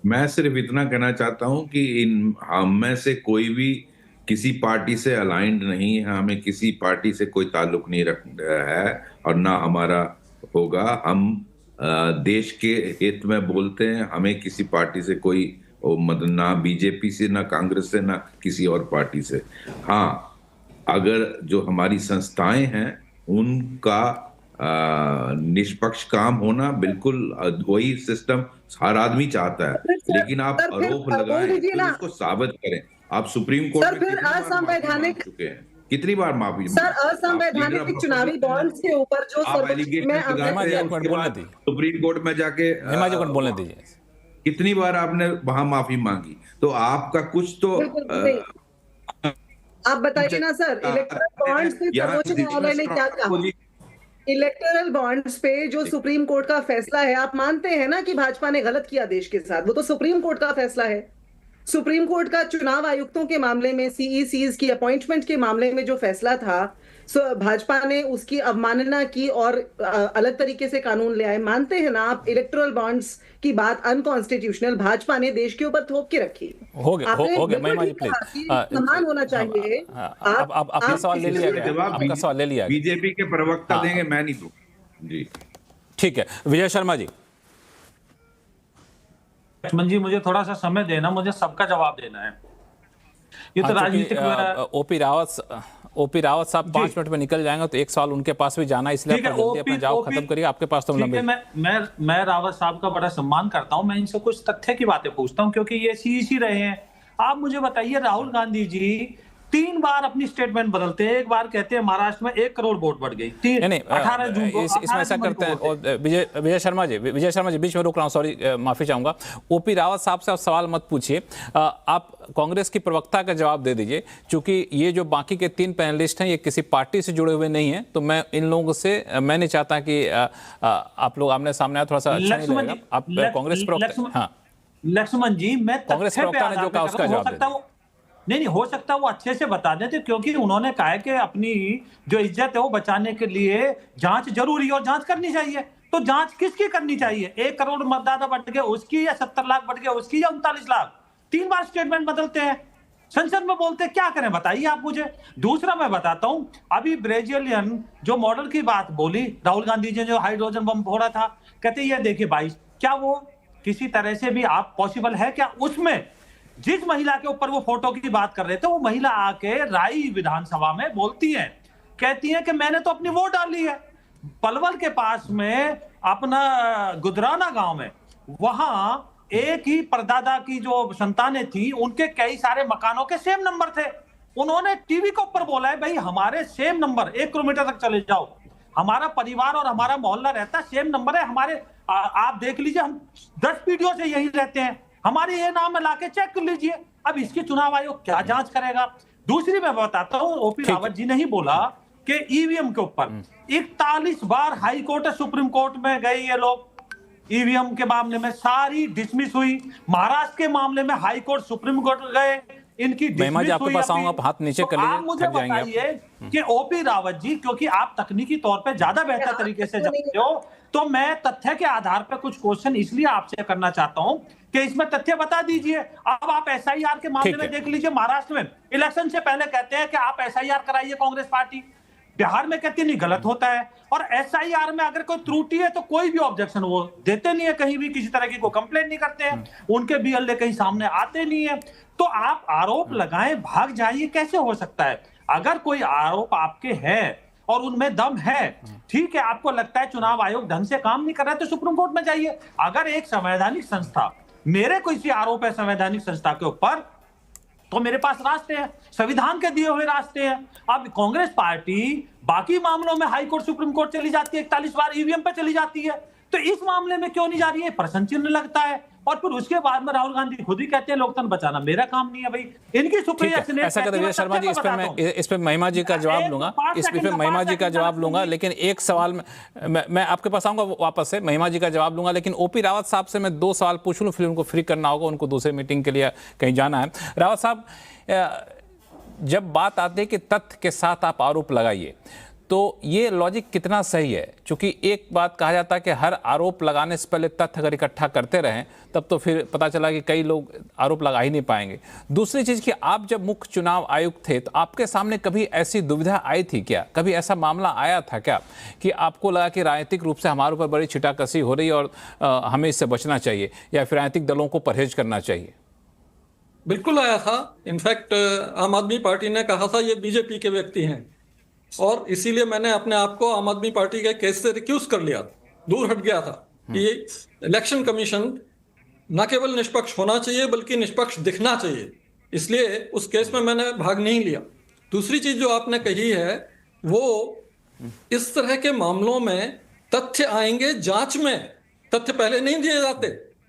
मैं सिर्फ इतना कहना चाहता हूं कि हम में से कोई भी किसी पार्टी से अलाइंड नहीं है, हमें किसी पार्टी से कोई ताल्लुक नहीं है और ना हमारा होगा। हम देश के हित में बोलते हैं, हमें किसी पार्टी से कोई मतलब ना बीजेपी से, ना कांग्रेस से, ना किसी और पार्टी से। हाँ, अगर जो हमारी संस्थाएं हैं उनका निष्पक्ष काम होना, बिल्कुल वही सिस्टम हर आदमी चाहता है, लेकिन आप आरोप लगाएं तो उसको साबित करें। आप सुप्रीम कोर्ट में असंवैधानिक चुके हैं, कितनी बार माफी? सर, असंवैधानिक चुनावी बॉन्ड्स के ऊपर जो सुप्रीम कोर्ट में जाके बोलने दीजिए, कितनी बार आपने वहां माफी मांगी? तो आपका कुछ तो आप बताइए ना सर। इलेक्टोरल बॉन्ड्स पे सर्वोच्च न्यायालय ने क्या कहा? इलेक्टोरल बॉन्ड्स पे जो सुप्रीम कोर्ट का फैसला है, आप मानते हैं ना कि भाजपा ने गलत किया देश के साथ? वो तो सुप्रीम कोर्ट का फैसला है। सुप्रीम कोर्ट का चुनाव आयुक्तों के मामले में, सीईसीज की अपॉइंटमेंट के मामले में जो फैसला था, भाजपा ने उसकी अवमानना की और अलग तरीके से कानून ले आए। मानते हैं ना आप? इलेक्टोरल बॉन्ड्स की बात अनकॉन्स्टिट्यूशनल भाजपा ने देश के ऊपर थोप के रखी। हो गया, समान होना चाहिए। आपका सवाल ले लिया गया, आपका सवाल ले लिया। बीजेपी के प्रवक्ता देंगे, मैं नहीं दूं जी। ठीक है, विजय शर्मा जी। लक्ष्मण जी, मुझे थोड़ा सा समय देना, मुझे सबका जवाब देना है। ये तो राजनीतिक ओपी रावत साहब 5 मिनट में निकल जाएंगे, तो एक सवाल उनके पास भी जाना, इसलिए अपना जवाब खत्म करिए। आपके पास तो मैं रावत साहब का बड़ा सम्मान करता हूं, मैं इनसे कुछ तथ्य की बातें पूछता हूं क्योंकि ये सीईसी रहे हैं। आप मुझे बताइए, राहुल गांधी जी 3 बार अपनी स्टेटमेंट बदलते हैं। एक बार कहते हैं महाराष्ट्र में 1 करोड़ वोट बढ़ गई, 18 जून को इसमें ऐसा करते हैं। और विजय शर्मा जी बीच में रोक रहा हूं, सॉरी, माफी चाहूंगा। ओपी रावत साहब से आप सवाल मत पूछिए, आप कांग्रेस की प्रवक्ता का जवाब दे दीजिए। चूंकि ये जो बाकी के 3 पैनलिस्ट हैं ये किसी पार्टी से जुड़े हुए नहीं है, तो मैं इन लोगों से मैं नहीं चाहता कि आप लोग आमने सामने थोड़ा सा अच्छा नहीं लगेगा। आप कांग्रेस प्रवक्ता। हाँ लक्ष्मण जी, मैं कांग्रेस प्रवक्ता ने जो कहा उसका जवाब दे। नहीं, हो सकता है वो अच्छे से बता देते, क्योंकि उन्होंने कहा है कि अपनी जो इज्जत है वो बचाने के लिए जांच जरूरी है और जांच करनी चाहिए। तो जांच किसकी करनी चाहिए? 1 करोड़ मतदाता बढ़ गए उसकी, या 70 लाख बढ़ गए उसकी, या 39 लाख? 3 बार स्टेटमेंट बदलते हैं। संसद में बोलते क्या करें बताइए आप मुझे। दूसरा मैं बताता हूं, अभी ब्राजीलियन जो मॉडल की बात बोली राहुल गांधी जी, जो हाइड्रोजन बम फोड़ा था, कहते ये देखिए भाई, क्या वो किसी तरह से भी आप पॉसिबल है क्या? उसमें जिस महिला के ऊपर वो फोटो की बात कर रहे थे, वो महिला आके राई विधानसभा में बोलती है, कहती है कि मैंने तो अपनी वोट डाली है। पलवल के पास में अपना गुजराना गांव में, वहां एक ही परदादा की जो संतानें थी, उनके कई सारे मकानों के सेम नंबर थे। उन्होंने टीवी के ऊपर बोला है, भाई हमारे सेम नंबर 1 किलोमीटर तक चले जाओ, हमारा परिवार और हमारा मोहल्ला रहता सेम नंबर है हमारे। आप देख लीजिए, हम 10 पीढ़ियों से यही रहते हैं, हमारे ये नाम लाके चेक कर लीजिए। अब इसकी चुनाव आयोग क्या जांच करेगा? दूसरी मैं बताता हूं, ओपी रावत जी ने ही बोला कि ईवीएम के ऊपर 41 बार हाई कोर्ट और सुप्रीम कोर्ट में गए ये लोग, ईवीएम के मामले में सारी डिसमिस हुई। महाराष्ट्र के मामले में हाई कोर्ट सुप्रीम कोर्ट गए, इनकी महिमा जी आपके पास आऊंगा, आप हाथ नीचे कर लीजिए, आप मुझे बताइए कि ओपी रावत जी, क्योंकि आप तकनीकी तौर पे ज्यादा बेहतर तरीके से जानते हो, तो मैं तथ्य के आधार पर कुछ क्वेश्चन इसलिए आपसे करना चाहता हूं कि इसमें तथ्य बता दीजिए। अब आप एसआईआर के मामले में देख लीजिए, महाराष्ट्र में इलेक्शन से पहले कहते हैं कि आप एसआईआर कराइए कांग्रेस पार्टी, बिहार में कहती नहीं गलत होता है, और एसआईआर में अगर कोई त्रुटि है तो कोई भी ऑब्जेक्शन वो देते नहीं है, कहीं भी किसी तरह की कोई कंप्लेंट नहीं करते हैं, उनके बीएलए कहीं सामने आते नहीं है। तो आप आरोप लगाएं भाग जाइए, कैसे हो सकता है? अगर कोई आरोप आपके है और उनमें दम है, ठीक है, आपको लगता है चुनाव आयोग ढंग से काम नहीं कर रहा है तो सुप्रीम कोर्ट में जाइए। अगर एक संवैधानिक संस्था, मेरे कोई आरोप है संवैधानिक संस्था के ऊपर, तो मेरे पास रास्ते हैं, संविधान के दिए हुए रास्ते हैं। अब कांग्रेस पार्टी बाकी मामलों में हाई कोर्ट सुप्रीम कोर्ट चली जाती है, 41 बार ईवीएम पे चली जाती है, तो इस मामले में क्यों नहीं जा रही है? प्रश्न चिन्ह लगता है। और फिर उसके बाद में राहुल गांधी खुद ही कहते हैं लोकतंत्र बचाना मेरा काम नहीं है। भाई इनकी सुप्रीम कोर्ट ऐसा कहते हैं शर्मा जी, इस पे महिमा जी का जवाब लूंगा, इस पे महिमा जी का जवाब लूंगा, लेकिन एक सवाल में मैं आपके पास आऊंगा वापस से, महिमा जी का जवाब लूंगा, लेकिन ओपी रावत साहब से मैं 2 सवाल पूछ लूं, फिर उनको फ्री करना होगा, उनको दूसरे मीटिंग के लिए कहीं जाना है। रावत साहब, जब बात आती है कि तथ्य के साथ आप आरोप लगाइए, तो ये लॉजिक कितना सही है? क्योंकि एक बात कहा जाता है कि हर आरोप लगाने से पहले तथ्य अगर इकट्ठा करते रहें, तब तो फिर पता चला कि कई लोग आरोप लगा ही नहीं पाएंगे। दूसरी चीज़ कि आप जब मुख्य चुनाव आयुक्त थे, तो आपके सामने कभी ऐसी दुविधा आई थी क्या? कभी ऐसा मामला आया था क्या कि आपको लगा कि राजनीतिक रूप से हमारे ऊपर बड़ी छिटाकसी हो रही है और हमें इससे बचना चाहिए, या फिर राजनीतिक दलों को परहेज करना चाहिए? बिल्कुल आया था। इनफैक्ट आम आदमी पार्टी ने कहा था ये बीजेपी के व्यक्ति हैं, और इसीलिए मैंने अपने आप को आम आदमी पार्टी के केस से रिक्यूज कर लिया, दूर हट गया था कि इलेक्शन कमीशन न केवल निष्पक्ष होना चाहिए बल्कि निष्पक्ष दिखना चाहिए, इसलिए उस केस में मैंने भाग नहीं लिया। दूसरी चीज जो आपने कही है, वो इस तरह के मामलों में तथ्य आएंगे जांच में, तथ्य पहले नहीं दिए जाते।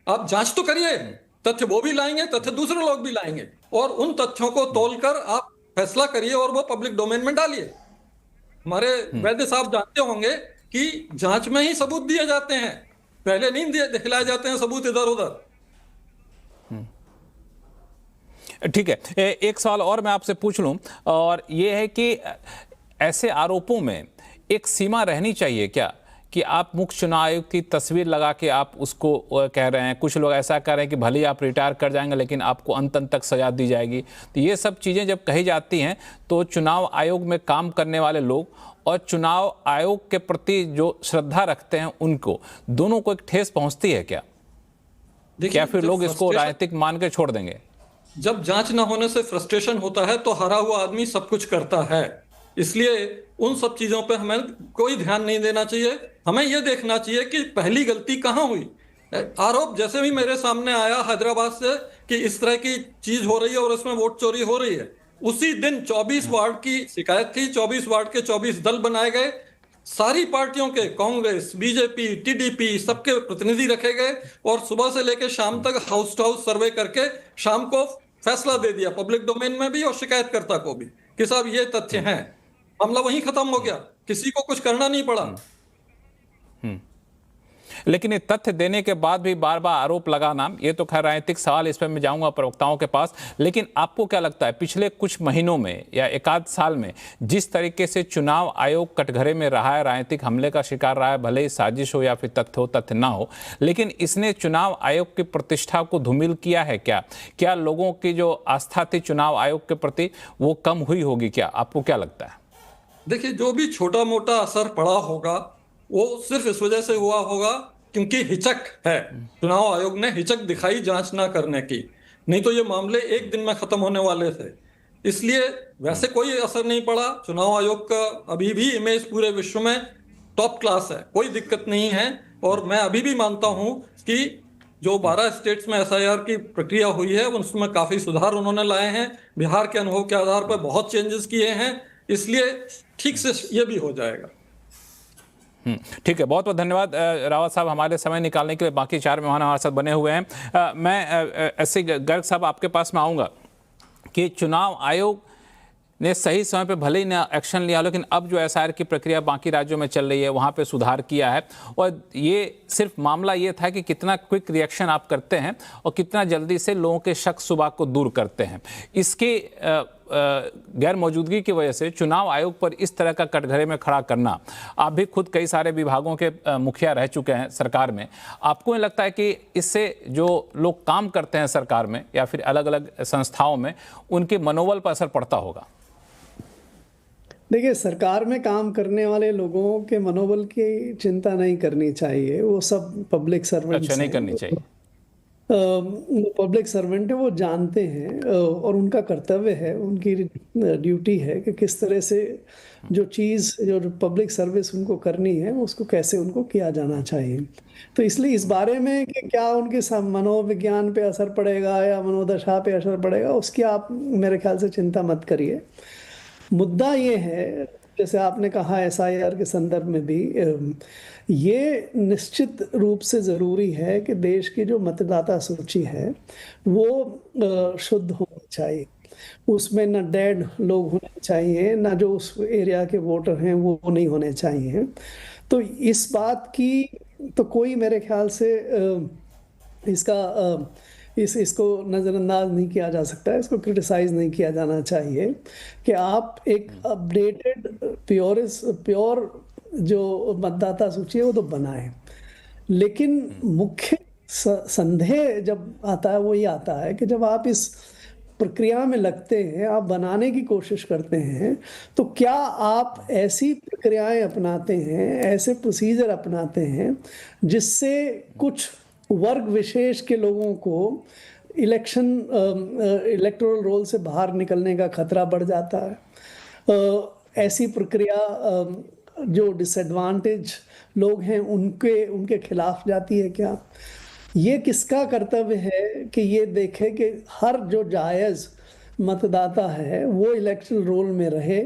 आप जांच तो करिए, तथ्य वो भी लाएंगे, तथ्य दूसरे लोग भी लाएंगे, और उन तथ्यों को तोलकर आप फैसला करिए और वो पब्लिक डोमेन में डालिए। हमारे वैद्य साहब जानते होंगे कि जांच में ही सबूत दिए जाते हैं, पहले नहीं दिखलाए जाते हैं सबूत इधर उधर। ठीक है, एक सवाल और मैं आपसे पूछ लूं, और ये है कि ऐसे आरोपों में एक सीमा रहनी चाहिए क्या कि आप मुख्य चुनाव आयोग की तस्वीर लगा के आप उसको कह रहे हैं? कुछ लोग ऐसा कह रहे हैं कि भले ही आप रिटायर कर जाएंगे लेकिन आपको अंत तक सजा दी जाएगी। तो ये सब चीज़ें जब कही जाती हैं, तो चुनाव आयोग में काम करने वाले लोग और चुनाव आयोग के प्रति जो श्रद्धा रखते हैं, उनको दोनों को एक ठेस पहुंचती है क्या? क्या फिर लोग इसको राजनीतिक मान के छोड़ देंगे? जब जांच न होने से फ्रस्ट्रेशन होता है तो हारा हुआ आदमी सब कुछ करता है, इसलिए उन सब चीजों पे हमें कोई ध्यान नहीं देना चाहिए। हमें यह देखना चाहिए कि पहली गलती कहां हुई। आरोप जैसे भी मेरे सामने आया हैदराबाद से कि इस तरह की चीज हो रही है और इसमें वोट चोरी हो रही है, उसी दिन 24 वार्ड की शिकायत थी, 24 वार्ड के 24 दल बनाए गए, सारी पार्टियों के, कांग्रेस, बीजेपी, टीडीपी, सबके प्रतिनिधि रखे गए, और सुबह से लेकर शाम तक हाउस टू हाउस सर्वे करके शाम को फैसला दे दिया, पब्लिक डोमेन में भी और शिकायतकर्ता को भी, कि साहब ये तथ्य हैं। मामला वहीं खत्म हो गया, किसी को कुछ करना नहीं पड़ा। लेकिन ये तथ्य देने के बाद भी बार बार आरोप लगाना, ये तो खैर राजनीतिक सवाल, इस पर मैं जाऊंगा प्रवक्ताओं के पास। लेकिन आपको क्या लगता है पिछले कुछ महीनों में या एकाध साल में जिस तरीके से चुनाव आयोग कटघरे में रहा है, राजनीतिक हमले का शिकार रहा है, भले ही साजिश हो या फिर तथ्य हो तथ्य ना हो, लेकिन इसने चुनाव आयोग की प्रतिष्ठा को धूमिल किया है क्या? क्या लोगों की जो आस्था थी चुनाव आयोग के प्रति वो कम हुई होगी क्या? आपको क्या लगता है? देखिए, जो भी छोटा मोटा असर पड़ा होगा वो सिर्फ इस वजह से हुआ होगा क्योंकि हिचक है, चुनाव आयोग ने हिचक दिखाई जांच ना करने की, नहीं तो ये मामले एक दिन में खत्म होने वाले थे। इसलिए वैसे कोई असर नहीं पड़ा। चुनाव आयोग का अभी भी इमेज पूरे विश्व में टॉप क्लास है, कोई दिक्कत नहीं है। और मैं अभी भी मानता हूं कि जो 12 स्टेट्स में एसआईआर की प्रक्रिया हुई है उसमें काफी सुधार उन्होंने लाए हैं। बिहार के अनुभव के आधार पर बहुत चेंजेस किए हैं, इसलिए ठीक से ये भी हो जाएगा। ठीक है, बहुत बहुत धन्यवाद रावत साहब हमारे समय निकालने के लिए। बाकी 4 मेहमान हमारे साथ बने हुए हैं। मैं ऐसे गर्ग साहब आपके पास में आऊँगा कि चुनाव आयोग ने सही समय पे भले ही ना एक्शन लिया, लेकिन अब जो एसआईआर की प्रक्रिया बाकी राज्यों में चल रही है वहाँ पे सुधार किया है। और ये सिर्फ मामला ये था कि कितना क्विक रिएक्शन आप करते हैं और कितना जल्दी से लोगों के शक शुबा को दूर करते हैं। इसके गैर मौजूदगी की वजह से चुनाव आयोग पर इस तरह का कटघरे में खड़ा करना, आप भी खुद कई सारे विभागों के मुखिया रह चुके हैं सरकार में, आपको नहीं लगता है कि इससे जो लोग काम करते हैं सरकार में या फिर अलग अलग संस्थाओं में उनके मनोबल पर असर पड़ता होगा? देखिए, सरकार में काम करने वाले लोगों के मनोबल की चिंता नहीं करनी चाहिए। वो सब पब्लिक सर्वेंट अच्छा, नहीं करनी चाहिए। पब्लिक सर्वेंट है, वो जानते हैं और उनका कर्तव्य है, उनकी ड्यूटी है कि किस तरह से जो चीज़ जो पब्लिक सर्विस उनको करनी है उसको कैसे उनको किया जाना चाहिए। तो इसलिए इस बारे में कि क्या उनके मनोविज्ञान पे असर पड़ेगा या मनोदशा पे असर पड़ेगा, उसकी आप मेरे ख्याल से चिंता मत करिए। मुद्दा ये है, जैसे आपने कहा एसआईआर के संदर्भ में भी, ये निश्चित रूप से ज़रूरी है कि देश की जो मतदाता सूची है वो शुद्ध होनी चाहिए। उसमें ना डेड लोग होने चाहिए, ना जो उस एरिया के वोटर हैं वो नहीं होने चाहिए। तो इस बात की तो कोई मेरे ख्याल से इसको नज़रअंदाज नहीं किया जा सकता है, इसको क्रिटिसाइज नहीं किया जाना चाहिए कि आप एक अपडेटेड प्योर जो मतदाता सूची है वो तो बनाएं। लेकिन मुख्य संदेह जब आता है वो ये आता है कि जब आप इस प्रक्रिया में लगते हैं, आप बनाने की कोशिश करते हैं, तो क्या आप ऐसी प्रक्रियाएं अपनाते हैं, ऐसे प्रोसीजर अपनाते हैं जिससे कुछ वर्ग विशेष के लोगों को इलेक्टोरल रोल से बाहर निकलने का खतरा बढ़ जाता है। ऐसी प्रक्रिया जो डिसएडवांटेज लोग हैं उनके खिलाफ जाती है क्या? ये किसका कर्तव्य है कि ये देखे कि हर जो जायज़ मतदाता है वो इलेक्टोरल रोल में रहे,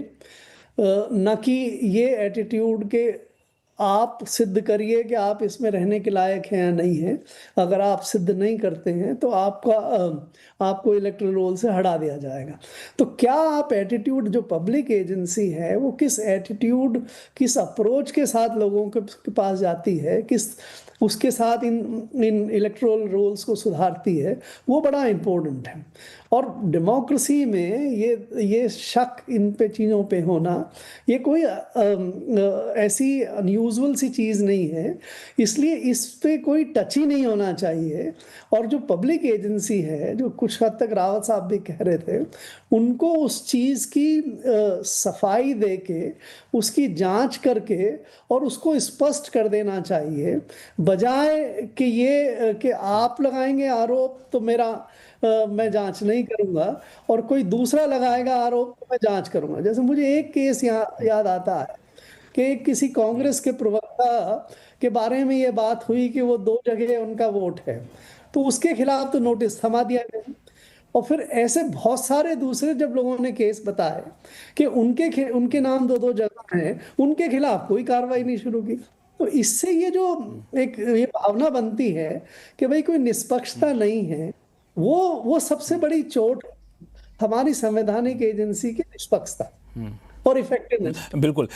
न कि ये एटीट्यूड के आप सिद्ध करिए कि आप इसमें रहने के लायक हैं या नहीं हैं। अगर आप सिद्ध नहीं करते हैं तो आपको इलेक्टोरल रोल से हटा दिया जाएगा। तो क्या आप एटीट्यूड, जो पब्लिक एजेंसी है वो किस एटीट्यूड, किस अप्रोच के साथ लोगों के पास जाती है, किस उसके साथ इन इलेक्टोरल रोल्स को सुधारती है, वो बड़ा इम्पोर्टेंट है। और डेमोक्रेसी में ये शक इन पे चीज़ों पे होना, ये कोई ऐसी अनयूजुअल सी चीज़ नहीं है, इसलिए इस पे कोई टच ही नहीं होना चाहिए। और जो पब्लिक एजेंसी है, जो कुछ हद तक रावत साहब भी कह रहे थे, उनको उस चीज़ की सफाई दे के, उसकी जांच करके और उसको स्पष्ट कर देना चाहिए, बजाय कि ये कि आप लगाएंगे आरोप तो मैं जांच नहीं करूंगा और कोई दूसरा लगाएगा आरोप तो मैं जांच करूंगा। जैसे मुझे एक केस याद आता है कि किसी कांग्रेस के प्रवक्ता के बारे में ये बात हुई कि वो 2 जगह उनका वोट है, तो उसके खिलाफ तो नोटिस थमा दिया गया। और फिर ऐसे बहुत सारे दूसरे जब लोगों ने केस बताए कि उनके नाम 2-2 जगह हैं, उनके खिलाफ कोई कार्रवाई नहीं शुरू की। तो इससे ये जो ये भावना बनती है कि भाई कोई निष्पक्षता नहीं है, वो सबसे बड़ी चोट हमारी संवैधानिक एजेंसी की निष्पक्षता और इफेक्टिवनेस। बिल्कुल।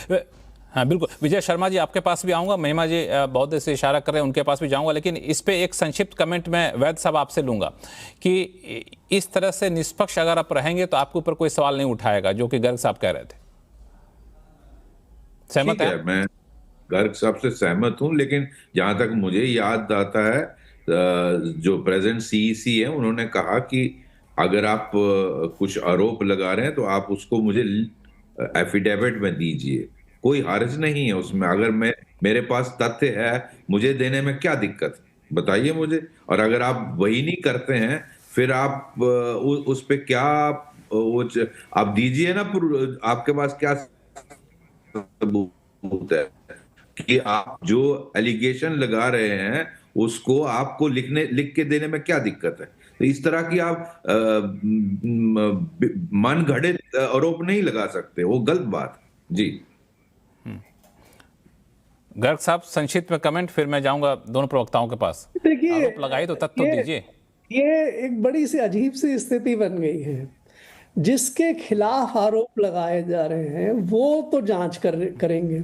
हाँ बिल्कुल, विजय शर्मा जी आपके पास भी आऊंगा, महिमा जी बहुत देर से इशारा कर रहे हैं, उनके पास भी जाऊंगा, लेकिन इस पे एक संक्षिप्त कमेंट मैं वैद साहब आपसे लूंगा कि इस तरह से निष्पक्ष अगर आप रहेंगे तो आपके ऊपर कोई सवाल नहीं उठाएगा, जो कि गर्ग साहब कह रहे थे। सहमत है? मैं गर्ग साहब से सहमत हूं, लेकिन जहां तक मुझे याद आता है जो प्रेजेंट सीईसी है उन्होंने कहा कि अगर आप कुछ आरोप लगा रहे हैं तो आप उसको मुझे एफिडेविट में दीजिए, कोई हर्ज नहीं है उसमें। अगर मेरे पास तथ्य है, मुझे देने में क्या दिक्कत, बताइए मुझे। और अगर आप वही नहीं करते हैं फिर आप उस पे क्या आप दीजिए ना, आपके पास क्या सबूत है कि आप जो एलिगेशन लगा रहे हैं उसको आपको लिख के देने में क्या दिक्कत है। तो इस तरह की आप मन घड़ित आरोप नहीं लगा सकते, वो गलत बात। जी गर्ग साहब संक्षिप्त में कमेंट, फिर मैं जाऊंगा दोनों प्रवक्ताओं के पास। देखिए, आरोप लगाए तो तथ्य तो दीजिए। ये एक बड़ी सी अजीब सी स्थिति बन गई है। जिसके खिलाफ आरोप लगाए जा रहे हैं वो तो जांच करेंगे,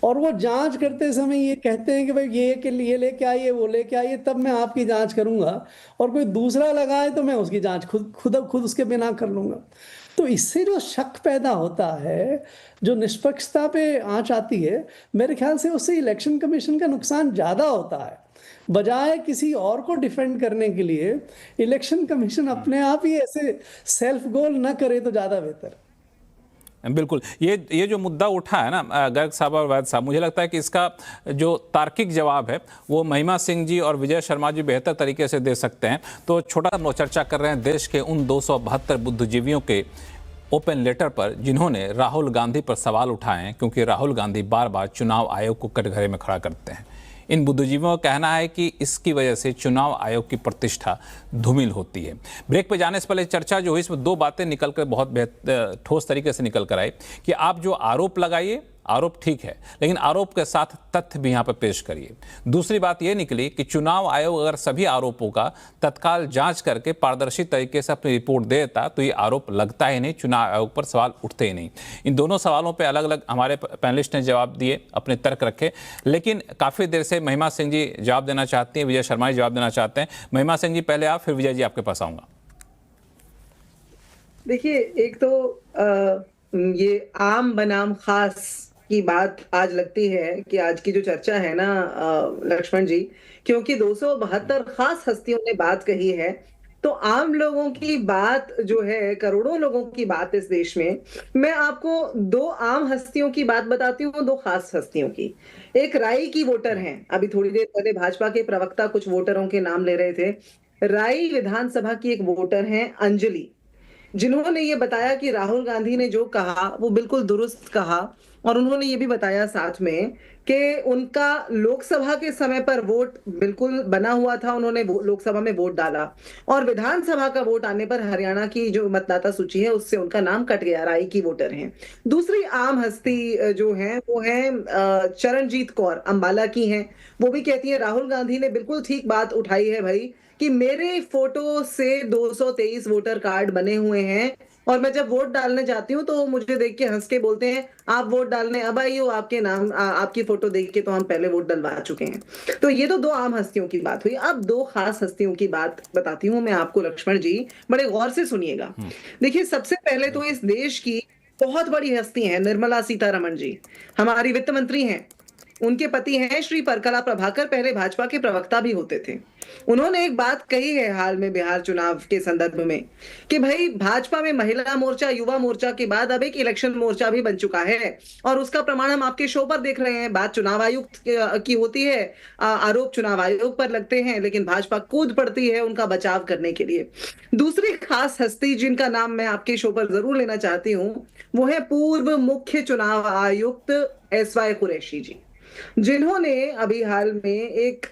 और वो जांच करते समय ये कहते हैं कि भाई ये लेके आइए, वो लेके आइए, तब मैं आपकी जांच करूंगा, और कोई दूसरा लगाए तो मैं उसकी जांच खुद उसके बिना कर लूंगा। तो इससे जो शक पैदा होता है, जो निष्पक्षता पे आंच आती है, मेरे ख्याल से उससे इलेक्शन कमीशन का नुकसान ज्यादा होता है। बजाय किसी और को डिफेंड करने के लिए इलेक्शन कमीशन अपने आप ही ऐसे सेल्फ गोल न करे तो ज्यादा बेहतर। बिल्कुल, ये जो मुद्दा उठा है ना गर्ग साहब और वैद साहब, मुझे लगता है कि इसका जो तार्किक जवाब है वो महिमा सिंह जी और विजय शर्मा जी बेहतर तरीके से दे सकते हैं। तो छोटा सा चर्चा कर रहे हैं देश के उन 272 बुद्धिजीवियों के ओपन लेटर पर जिन्होंने राहुल गांधी पर सवाल उठाए हैं, क्योंकि राहुल गांधी बार बार चुनाव आयोग को कटघरे में खड़ा करते हैं। इन बुद्धिजीवियों का कहना है कि इसकी वजह से चुनाव आयोग की प्रतिष्ठा धूमिल होती है। ब्रेक पे जाने से पहले चर्चा जो हुई इसमें दो बातें निकल कर बहुत ठोस तरीके से निकल कर आई कि आप जो आरोप लगाइए, आरोप ठीक है, लेकिन आरोप के साथ तथ्य भी यहाँ पर पेश करिए। दूसरी बात यह निकली कि चुनाव आयोग अगर सभी आरोपों का तत्काल जांच करके पारदर्शी तरीके से अपनी रिपोर्ट देता तो ये आरोप लगता ही नहीं, चुनाव आयोग पर सवाल उठते ही नहीं। इन दोनों सवालों पे अलग अलग हमारे पैनलिस्ट ने जवाब दिए, अपने तर्क रखे, लेकिन काफ़ी देर से महिमा सिंह जी जवाब देना चाहती हैं, विजय शर्मा जी जवाब देना चाहते हैं। महिमा सिंह जी पहले आप, फिर विजय जी आपके पास आऊँगा। देखिए, एक तो ये आम बनाम खास की बात आज लगती है कि आज की जो चर्चा है ना लक्ष्मण जी, क्योंकि 272 खास हस्तियों ने बात कही है, तो आम लोगों की बात जो है, करोड़ों लोगों की बात इस देश में, मैं आपको दो आम हस्तियों की बात बताती हूँ, दो खास हस्तियों की। एक राई की वोटर हैं, अभी थोड़ी देर पहले भाजपा के प्रवक्ता कुछ वोटरों के नाम ले रहे थे। राई विधानसभा की एक वोटर हैं अंजलि, जिन्होंने ये बताया कि राहुल गांधी ने जो कहा वो बिल्कुल दुरुस्त कहा, और उन्होंने ये भी बताया साथ में कि उनका लोकसभा के समय पर वोट बिल्कुल बना हुआ था, उन्होंने लोकसभा में वोट डाला, और विधानसभा का वोट आने पर हरियाणा की जो मतदाता सूची है उससे उनका नाम कट गया। राई की वोटर हैं। दूसरी आम हस्ती जो है वो है चरणजीत कौर, अंबाला की हैं। वो भी कहती है राहुल गांधी ने बिल्कुल ठीक बात उठाई है भाई, कि मेरे फोटो से 223 वोटर कार्ड बने हुए हैं, और मैं जब वोट डालने जाती हूँ तो मुझे देख के हंस के बोलते हैं आप वोट डालने अब आई हो, आपके नाम आपकी फोटो देख के तो हम पहले वोट डलवा चुके हैं। तो ये तो दो आम हस्तियों की बात हुई। अब दो खास हस्तियों की बात बताती हूँ मैं आपको लक्ष्मण जी, बड़े गौर से सुनिएगा। देखिए, सबसे पहले तो इस देश की बहुत बड़ी हस्ती है निर्मला सीतारमण जी, हमारी वित्त मंत्री हैं। उनके पति हैं श्री परकला प्रभाकर, पहले भाजपा के प्रवक्ता भी होते थे। उन्होंने एक बात कही है हाल में बिहार चुनाव के संदर्भ में कि भाई भाजपा में महिला मोर्चा, युवा मोर्चा के बाद अब एक इलेक्शन मोर्चा भी बन चुका है, और उसका प्रमाण हम आपके शो पर देख रहे हैं। बात चुनाव आयुक्त की होती है, आरोप चुनाव आयोग पर लगते हैं, लेकिन भाजपा कूद पड़ती है उनका बचाव करने के लिए। दूसरी खास हस्ती जिनका नाम मैं आपके शो पर जरूर लेना चाहती हूँ वो है पूर्व मुख्य चुनाव आयुक्त SY कुरैशी जी, जिन्होंने अभी हाल में एक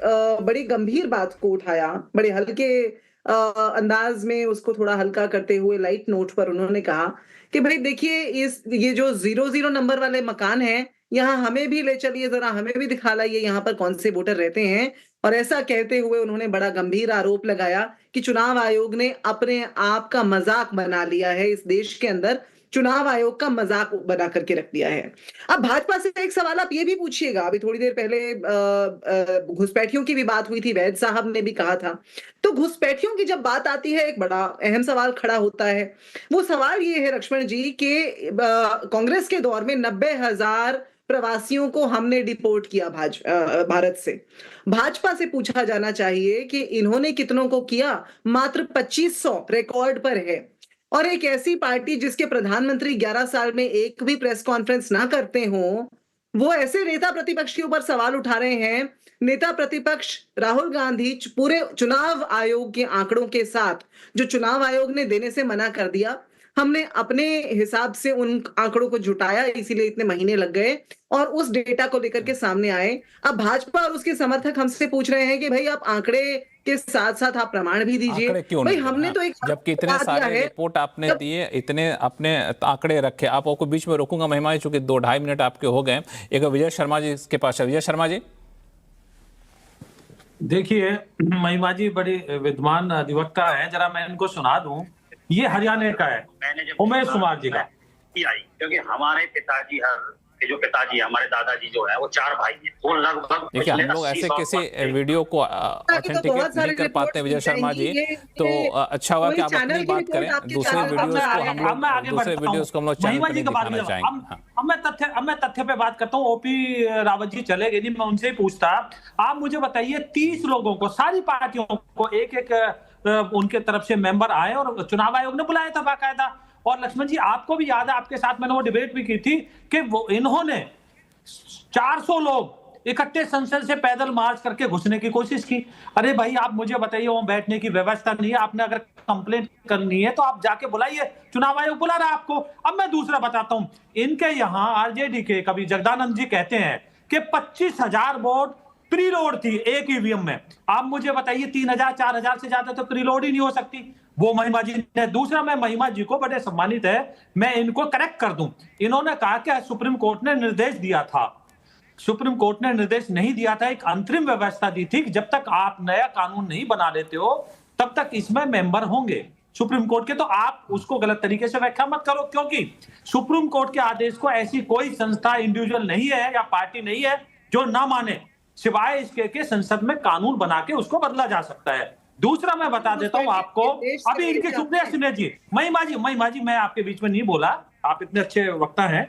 बड़ी गंभीर बात को उठाया, बड़े हल्के अंदाज में उसको थोड़ा हल्का करते हुए लाइट नोट पर उन्होंने कहा कि भाई देखिए, ये जो 00 नंबर वाले मकान हैं, यहाँ हमें भी ले चलिए, जरा हमें भी दिखा लाइए यहाँ पर कौन से वोटर रहते हैं। और ऐसा कहते हुए उन्होंने बड़ा गंभीर आरोप लगाया कि चुनाव आयोग ने अपने आप का मजाक बना लिया है इस देश के अंदर, चुनाव आयोग का मजाक बना करके रख दिया है। अब भाजपा से एक सवाल आप ये भी पूछिएगा, अभी थोड़ी देर पहले घुसपैठियों की भी बात हुई थी, वैद साहब ने भी कहा था, तो घुसपैठियों की जब बात आती है एक बड़ा अहम सवाल खड़ा होता है। वो सवाल ये है लक्ष्मण जी कि कांग्रेस के दौर में 90,000 प्रवासियों को हमने डिपोर्ट किया भारत से। भाजपा से पूछा जाना चाहिए कि इन्होंने कितनों को किया? मात्र 2500 रिकॉर्ड पर है। और एक ऐसी पार्टी जिसके प्रधानमंत्री 11 साल में एक भी प्रेस कॉन्फ्रेंस ना करते हो, वो ऐसे नेता प्रतिपक्ष के ऊपर सवाल उठा रहे हैं। नेता प्रतिपक्ष राहुल गांधी पूरे चुनाव आयोग के आंकड़ों के साथ, जो चुनाव आयोग ने देने से मना कर दिया, हमने अपने हिसाब से उन आंकड़ों को जुटाया, इसीलिए इतने महीने लग गए और उस डेटा को लेकर के सामने आए। अब भाजपा और उसके समर्थक हमसे पूछ रहे हैं कि भाई आप आंकड़े के साथ साथ आप प्रमाण भी दीजिए। भाई हमने तो एक जबकि इतने सारे रिपोर्ट आपने दिए, इतने अपने आंकड़े रखे। आपको बीच में रोकूंगा महिमा जी, चूंकि 2-2.5 मिनट आपके हो गए। एक विजय शर्मा जी के पास है। विजय शर्मा जी, देखिए महिमा जी बड़ी विद्वान अधिवक्ता है, जरा मैं इनको सुना दूं। ये हरियाणा का है, उमेश कुमार जी का। क्योंकि हमारे पिताजी जो पिताजी हमारे दादाजी जो है वो 4 भाई हैं, वो लगभग देखिए हम लोग ऐसे किसी वीडियो को ऑथेंटिकेट नहीं कर पाते विजय शर्मा जी, तो अच्छा हुआ कि आप अपनी बात करें। दूसरे वीडियोस को हम लोग चैनल पर दिखाना चाहेंगे। अब मैं तथ्य पे बात करता हूँ। ओपी रावत जी चले गए, मैं उनसे ही पूछता, आप मुझे बताइए 30 लोगों को, सारी पार्टियों को एक उनके तरफ से मेंबर आए और चुनाव आयोग ने बुलाया था बाकायदा। और लक्ष्मण जी आपको भी याद है, आपके साथ मैंने वो डिबेट भी की थी कि वो इन्होंने 400 लोग इकट्ठे संसद से पैदल मार्च करके घुसने की कोशिश की। अरे भाई आप मुझे बताइए, वहां बैठने की व्यवस्था नहीं है। आपने अगर कंप्लेंट करनी है तो आप जाके बुलाइए, चुनाव आयोग बुला रहा है आपको। अब मैं दूसरा बताता हूं, इनके यहाँ आरजेडी के कभी जगदानंद जी कहते हैं कि 25,000 वोट प्रीलोड थी एक ईवीएम में। आप मुझे बताइए 3,000-4,000 से ज्यादा तो प्रीलोड ही नहीं हो सकती। वो महिमा जी ने। दूसरा, मैं महिमा जी को बड़े सम्मानित है, मैं इनको करेक्ट कर दूं। इन्होंने कहा कि सुप्रीम कोर्ट ने निर्देश दिया था। सुप्रीम कोर्ट ने निर्देश नहीं दिया था, एक अंतरिम व्यवस्था दी थी कि जब तक आप नया कानून नहीं बना लेते हो तब तक इसमें मेंबर होंगे सुप्रीम कोर्ट के। तो आप उसको गलत तरीके से व्याख्या मत करो, क्योंकि सुप्रीम कोर्ट के आदेश को ऐसी कोई संस्था, इंडिविजुअल नहीं है या पार्टी नहीं है जो ना माने, सिवाय इसके कि संसद में कानून बना के उसको बदला जा सकता है। दूसरा मैं बता देता हूं आपको, अभी इनकी सुप्रिया सुने जी, महिमा जी मैं आपके बीच में नहीं बोला, आप इतने अच्छे वक्ता हैं।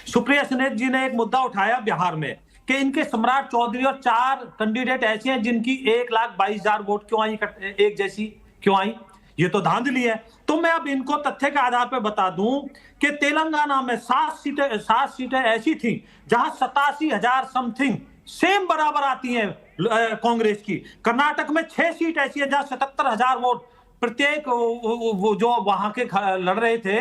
सुप्रिया सुने जी ने एक मुद्दा उठाया बिहार में कि इनके सम्राट चौधरी और 4 कैंडिडेट ऐसे हैं जिनकी 1,22,000 वोट क्यों आई, एक जैसी क्यों आई? ये तो धांधली है। तो मैं अब इनको तथ्य के आधार पर बता दूं कि तेलंगाना में 7 सीटें ऐसी थी जहां 87,000 समथिंग सेम बराबर आती हैं कांग्रेस की। कर्नाटक में 6 सीट ऐसी है जहां 77,000 वोट प्रत्येक वो जो वहां के लड़ रहे थे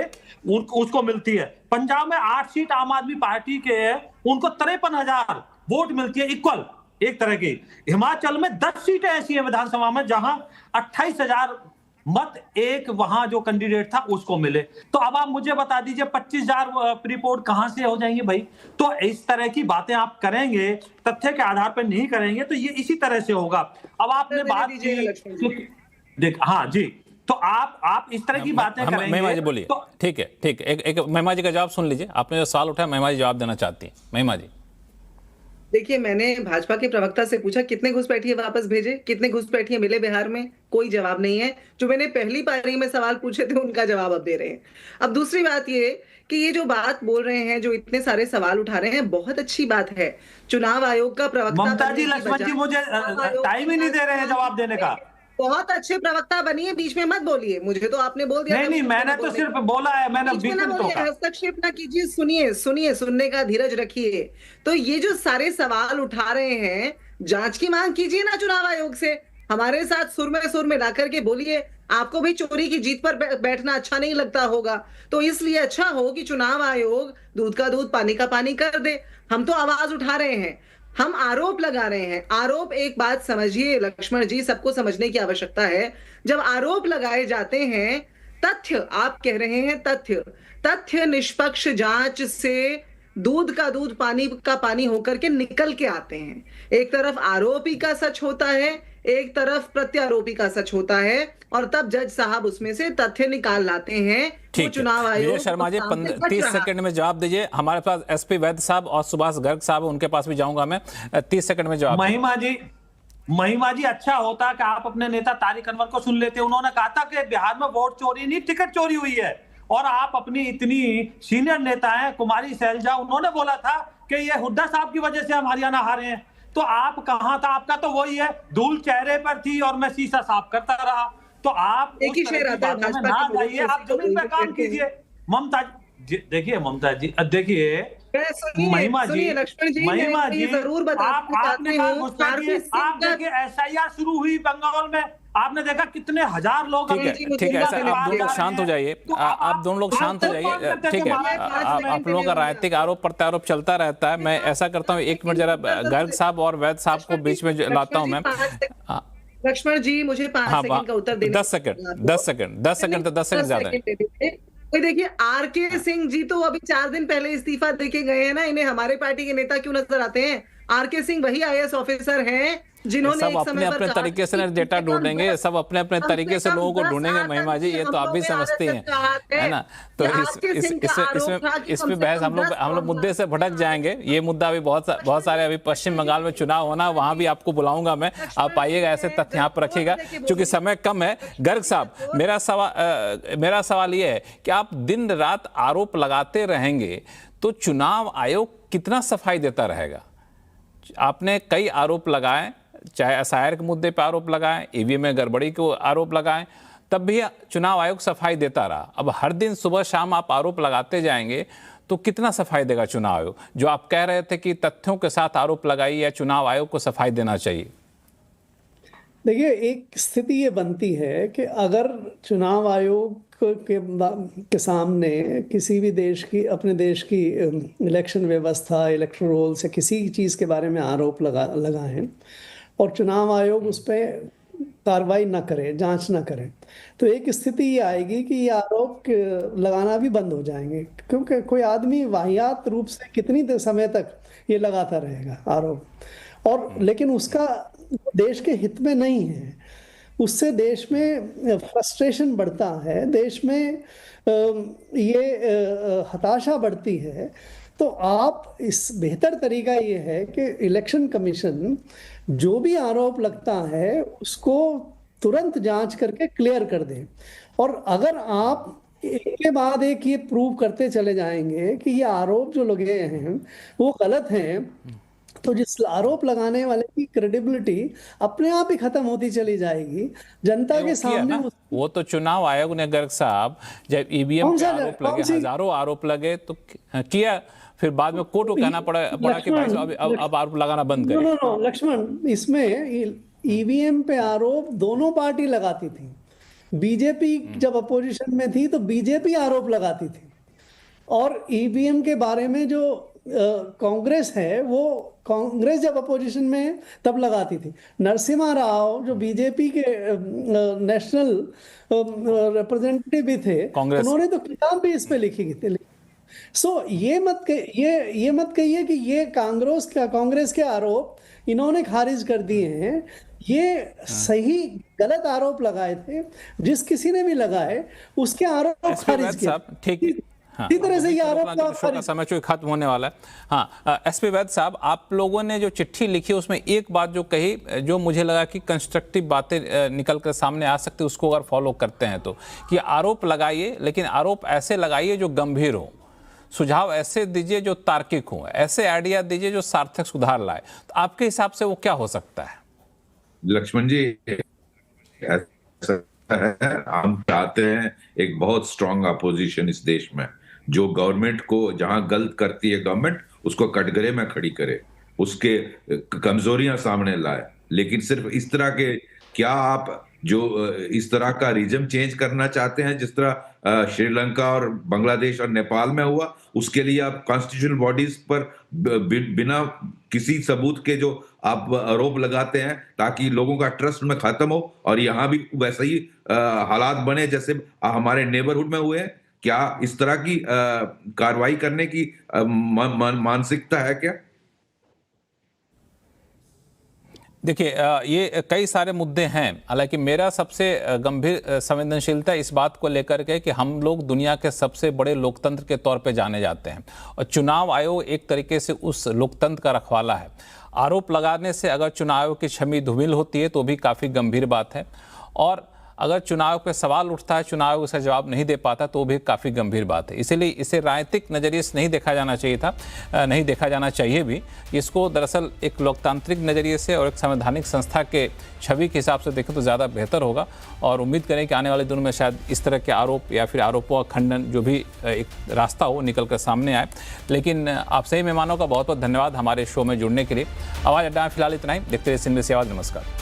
उसको मिलती है। पंजाब में 8 सीट आम आदमी पार्टी के है, उनको 53,000 वोट मिलती है इक्वल एक तरह की। हिमाचल में 10 सीटें ऐसी है विधानसभा में जहां 28,000 मत एक वहां जो कैंडिडेट था उसको मिले। तो अब आप मुझे बता दीजिए 25,000 प्रीपोर्ट कहां से हो जाएंगे भाई? तो इस तरह की बातें आप करेंगे, तथ्य के आधार पर नहीं करेंगे तो ये इसी तरह से होगा। अब आपने बात की, देख हाँ जी, तो आप इस तरह की बातें करेंगे। महिमा जी बोलिए। तो ठीक है, एक महिमा जी का जवाब सुन लीजिए। आपने जो सवाल उठाया महिमा जी जवाब देना चाहती है। महिमा जी देखिए, मैंने भाजपा के प्रवक्ता से पूछा कितने घुसपैठिए वापस भेजे, कितने घुसपैठिए मिले बिहार में, कोई जवाब नहीं है। जो मैंने पहली पारी में सवाल पूछे थे उनका जवाब अब दे रहे हैं। अब दूसरी बात ये कि ये जो बात बोल रहे हैं, जो इतने सारे सवाल उठा रहे हैं, बहुत अच्छी बात है। चुनाव आयोग का प्रवक्ता ममता जी, लक्ष्मण जी मुझे टाइम ही नहीं दे रहे हैं जवाब देने का। बहुत अच्छे प्रवक्ता बनिए, बीच में मत बोलिए। मुझे तो आपने बोल दिया। नहीं, मैंने तो सिर्फ बोला है, मैंने हस्तक्षेप ना कीजिए, सुनिए, सुनने का धीरज रखिए। तो ये जो सारे सवाल उठा रहे हैं, जांच की मांग कीजिए ना चुनाव आयोग से। हमारे साथ सुर में ला करके बोलिए। आपको भी चोरी की जीत पर बैठना अच्छा नहीं लगता होगा, तो इसलिए अच्छा हो कि चुनाव आयोग दूध का दूध पानी का पानी कर दे। हम तो आवाज उठा रहे हैं, हम आरोप लगा रहे हैं। आरोप, एक बात समझिए लक्ष्मण जी, सबको समझने की आवश्यकता है। जब आरोप लगाए जाते हैं, तथ्य आप कह रहे हैं, तथ्य निष्पक्ष जांच से दूध का दूध पानी का पानी होकर के निकल के आते हैं। एक तरफ आरोपी का सच होता है, एक तरफ प्रत्यारोपी का सच होता है, और तब जज साहब उसमें से तथ्य निकाल लाते हैं। वो चुनाव आयोग विजय शर्मा जी 30 सेकंड में जवाब दीजिए। हमारे पास एसपी वैद्य साहब और सुभाष गर्ग साहब, उनके पास भी जाऊंगा मैं। 30 सेकंड में जवाब। महिमा जी अच्छा होता कि आप अपने नेता तारिक अनवर को सुन लेते। उन्होंने कहा था कि बिहार में वोट चोरी नहीं, टिकट चोरी हुई है। और आप अपनी इतनी सीनियर नेता हैं कुमारी शैलजा, उन्होंने बोला था कि ये हुड्डा साहब की वजह से हम हरियाणा हारे हैं। तो आप कहां था? आपका तो वही है, धूल चेहरे पर थी और मैं शीशा साफ करता रहा। तो आप एक ही शेर आता है में ना जाइए, आप जमीन पे काम कीजिए। ममता जी देखिए, ममता जी देखिए, महिमा जी जरूर आपने आप देखिए SIR शुरू हुई बंगाल में, आपने देखा कितने हजार लोग। ठीक है ऐसा आप दोनों लोग शांत हो जाइए, आप दोनों लोग शांत हो जाइए। ठीक है, आप लोगों का राजनीतिक आरोप प्रत्यारोप चलता रहता है। मैं ऐसा करता हूँ, 1 मिनट जरा गर्ग साहब और वैद्य साहब को बीच में लाता हूँ मैं। लक्ष्मण जी मुझे 5 सेकंड का उत्तर देना। 10 सेकंड तो 10 सेकंड ज्यादा है। देखिए RK सिंह जी तो अभी 4 दिन पहले इस्तीफा देके गए हैं ना, इन्हें हमारे पार्टी के नेता क्यों नजर आते हैं? RK सिंह वही IAS ऑफिसर हैं जिन्होंने सब अपने अपने तरीके से डेटा ढूंढेंगे, सब अपने अपने तरीके से लोगों को ढूंढेंगे। महिमा जी ये तो आप भी समझती हैं, है ना? तो इसमें बहस हम लोग मुद्दे से भटक जाएंगे। ये मुद्दा अभी बहुत सारे अभी पश्चिम बंगाल में चुनाव होना, वहां भी आपको बुलाऊंगा मैं, आप आइएगा, ऐसे तथ्य यहाँ पर रखिएगा। चूंकि समय कम है, गर्ग साहब मेरा सवाल ये है कि आप दिन रात आरोप लगाते रहेंगे तो चुनाव आयोग कितना सफाई देता रहेगा? आपने कई आरोप लगाए, चाहे SIR के मुद्दे पर आरोप लगाएं, EVM में गड़बड़ी को आरोप लगाएं, तब भी चुनाव आयोग सफाई देता रहा। अब हर दिन सुबह शाम आप आरोप लगाते जाएंगे तो कितना सफाई देगा चुनाव आयोग? जो आप कह रहे थे कि तथ्यों के साथ आरोप लगाइए या चुनाव आयोग को सफाई देना चाहिए। देखिए, एक स्थिति ये बनती है कि अगर चुनाव आयोग के सामने किसी भी देश की, अपने देश की इलेक्शन व्यवस्था, इलेक्टोरल रोल्स या किसी चीज़ के बारे में आरोप लगाएं और चुनाव आयोग उस पर कार्रवाई न करे, जांच न करे, तो एक स्थिति ये आएगी कि ये आरोप लगाना भी बंद हो जाएंगे। क्योंकि कोई आदमी वाहियात रूप से कितनी समय तक ये लगाता रहेगा आरोप, और लेकिन उसका देश के हित में नहीं है। उससे देश में फ्रस्ट्रेशन बढ़ता है, देश में ये हताशा बढ़ती है। तो आप इस बेहतर तरीका ये है कि इलेक्शन कमीशन जो भी आरोप लगता है उसको तुरंत जांच करके क्लियर कर दे। और अगर आप एक के बाद एक ये प्रूव करते चले जाएंगे कि ये आरोप जो लगे हैं वो गलत हैं, तो जिस आरोप लगाने वाले की क्रेडिबिलिटी अपने आप ही खत्म होती चली जाएगी जनता के सामने। वो तो चुनाव आयोग ने गर्ग साहब जब EVM पे आरोप लगे, हजारों आरोप लगे तो किया, फिर बाद में कोर्ट को कहना पड़ा कि भाई साहब अब आरोप लगाना बंद करें। नो लक्ष्मण, इसमें EVM पे आरोप दोनों पार्टी लगाती थी। बीजेपी जब अपोजिशन में थी तो बीजेपी आरोप लगाती थी, और EVM के बारे में जो कांग्रेस है वो कांग्रेस जब अपोजिशन में तब लगाती थी। नरसिम्हा राव जो बीजेपी के नेशनल रिप्रेजेंटेटिव भी थे, उन्होंने तो किताब भी इस पे लिखी थी। सो ये मत कहिए कि ये कांग्रेस के आरोप इन्होंने खारिज कर दिए हैं। ये सही गलत आरोप लगाए थे, जिस किसी ने भी लगाए उसके आरोप खारिज किए। ठीक, हाँ, इसी तरह से ये आरोप का समय चूंकि खत्म होने वाला है। हाँ, SP वैद्य साहब, आप लोगों ने जो चिट्ठी लिखी उसमें एक बात जो कही, जो मुझे लगा कि कंस्ट्रक्टिव बातें निकल कर सामने आ सकती, उसको अगर फॉलो करते हैं तो, कि आरोप लगाइए लेकिन आरोप ऐसे लगाइए जो गंभीर हो, सुझाव ऐसे दीजिए जो तार्किक हो, ऐसे आइडिया दीजिए जो सार्थक सुधार लाए। तो आपके हिसाब से वो क्या हो सकता है? लक्ष्मण जी, हम चाहते हैं एक बहुत स्ट्रांग अपोजिशन इस देश में, जो गवर्नमेंट को जहां गलत करती है गवर्नमेंट उसको कटघरे में खड़ी करे, उसके कमजोरियां सामने लाए। लेकिन सिर्फ इस तरह के, क्या आप जो इस तरह का रिजम चेंज करना चाहते हैं जिस तरह श्रीलंका और बांग्लादेश और नेपाल में हुआ, उसके लिए आप कॉन्स्टिट्यूशनल बॉडीज पर बिना किसी सबूत के जो आप आरोप लगाते हैं ताकि लोगों का ट्रस्ट में खत्म हो, और यहाँ भी वैसा ही हालात बने जैसे हमारे नेबरहुड में हुए हैं। क्या इस तरह की कार्रवाई करने की मानसिकता है क्या? देखिए, ये कई सारे मुद्दे हैं। हालांकि मेरा सबसे गंभीर संवेदनशीलता इस बात को लेकर के कि हम लोग दुनिया के सबसे बड़े लोकतंत्र के तौर पे जाने जाते हैं और चुनाव आयोग एक तरीके से उस लोकतंत्र का रखवाला है। आरोप लगाने से अगर चुनाव आयोग की छवि धूमिल होती है तो भी काफ़ी गंभीर बात है, और अगर चुनाव पे सवाल उठता है, चुनाव आयोग उसका जवाब नहीं दे पाता तो भी काफ़ी गंभीर बात है। इसीलिए इसे राजनीतिक नज़रिए से नहीं देखा जाना चाहिए था, नहीं देखा जाना चाहिए भी। इसको दरअसल एक लोकतांत्रिक नज़रिए से और एक संवैधानिक संस्था के छवि के हिसाब से देखें तो ज़्यादा बेहतर होगा। और उम्मीद करें कि आने वाले दिनों में शायद इस तरह के आरोप या फिर आरोपों का खंडन जो भी एक रास्ता हो निकल कर सामने आए। लेकिन आप सही मेहमानों का बहुत बहुत धन्यवाद हमारे शो में जुड़ने के लिए। आवाज़ अड्डा में फिलहाल इतना ही। देखते रहिए सिंध से आवाज़। नमस्कार।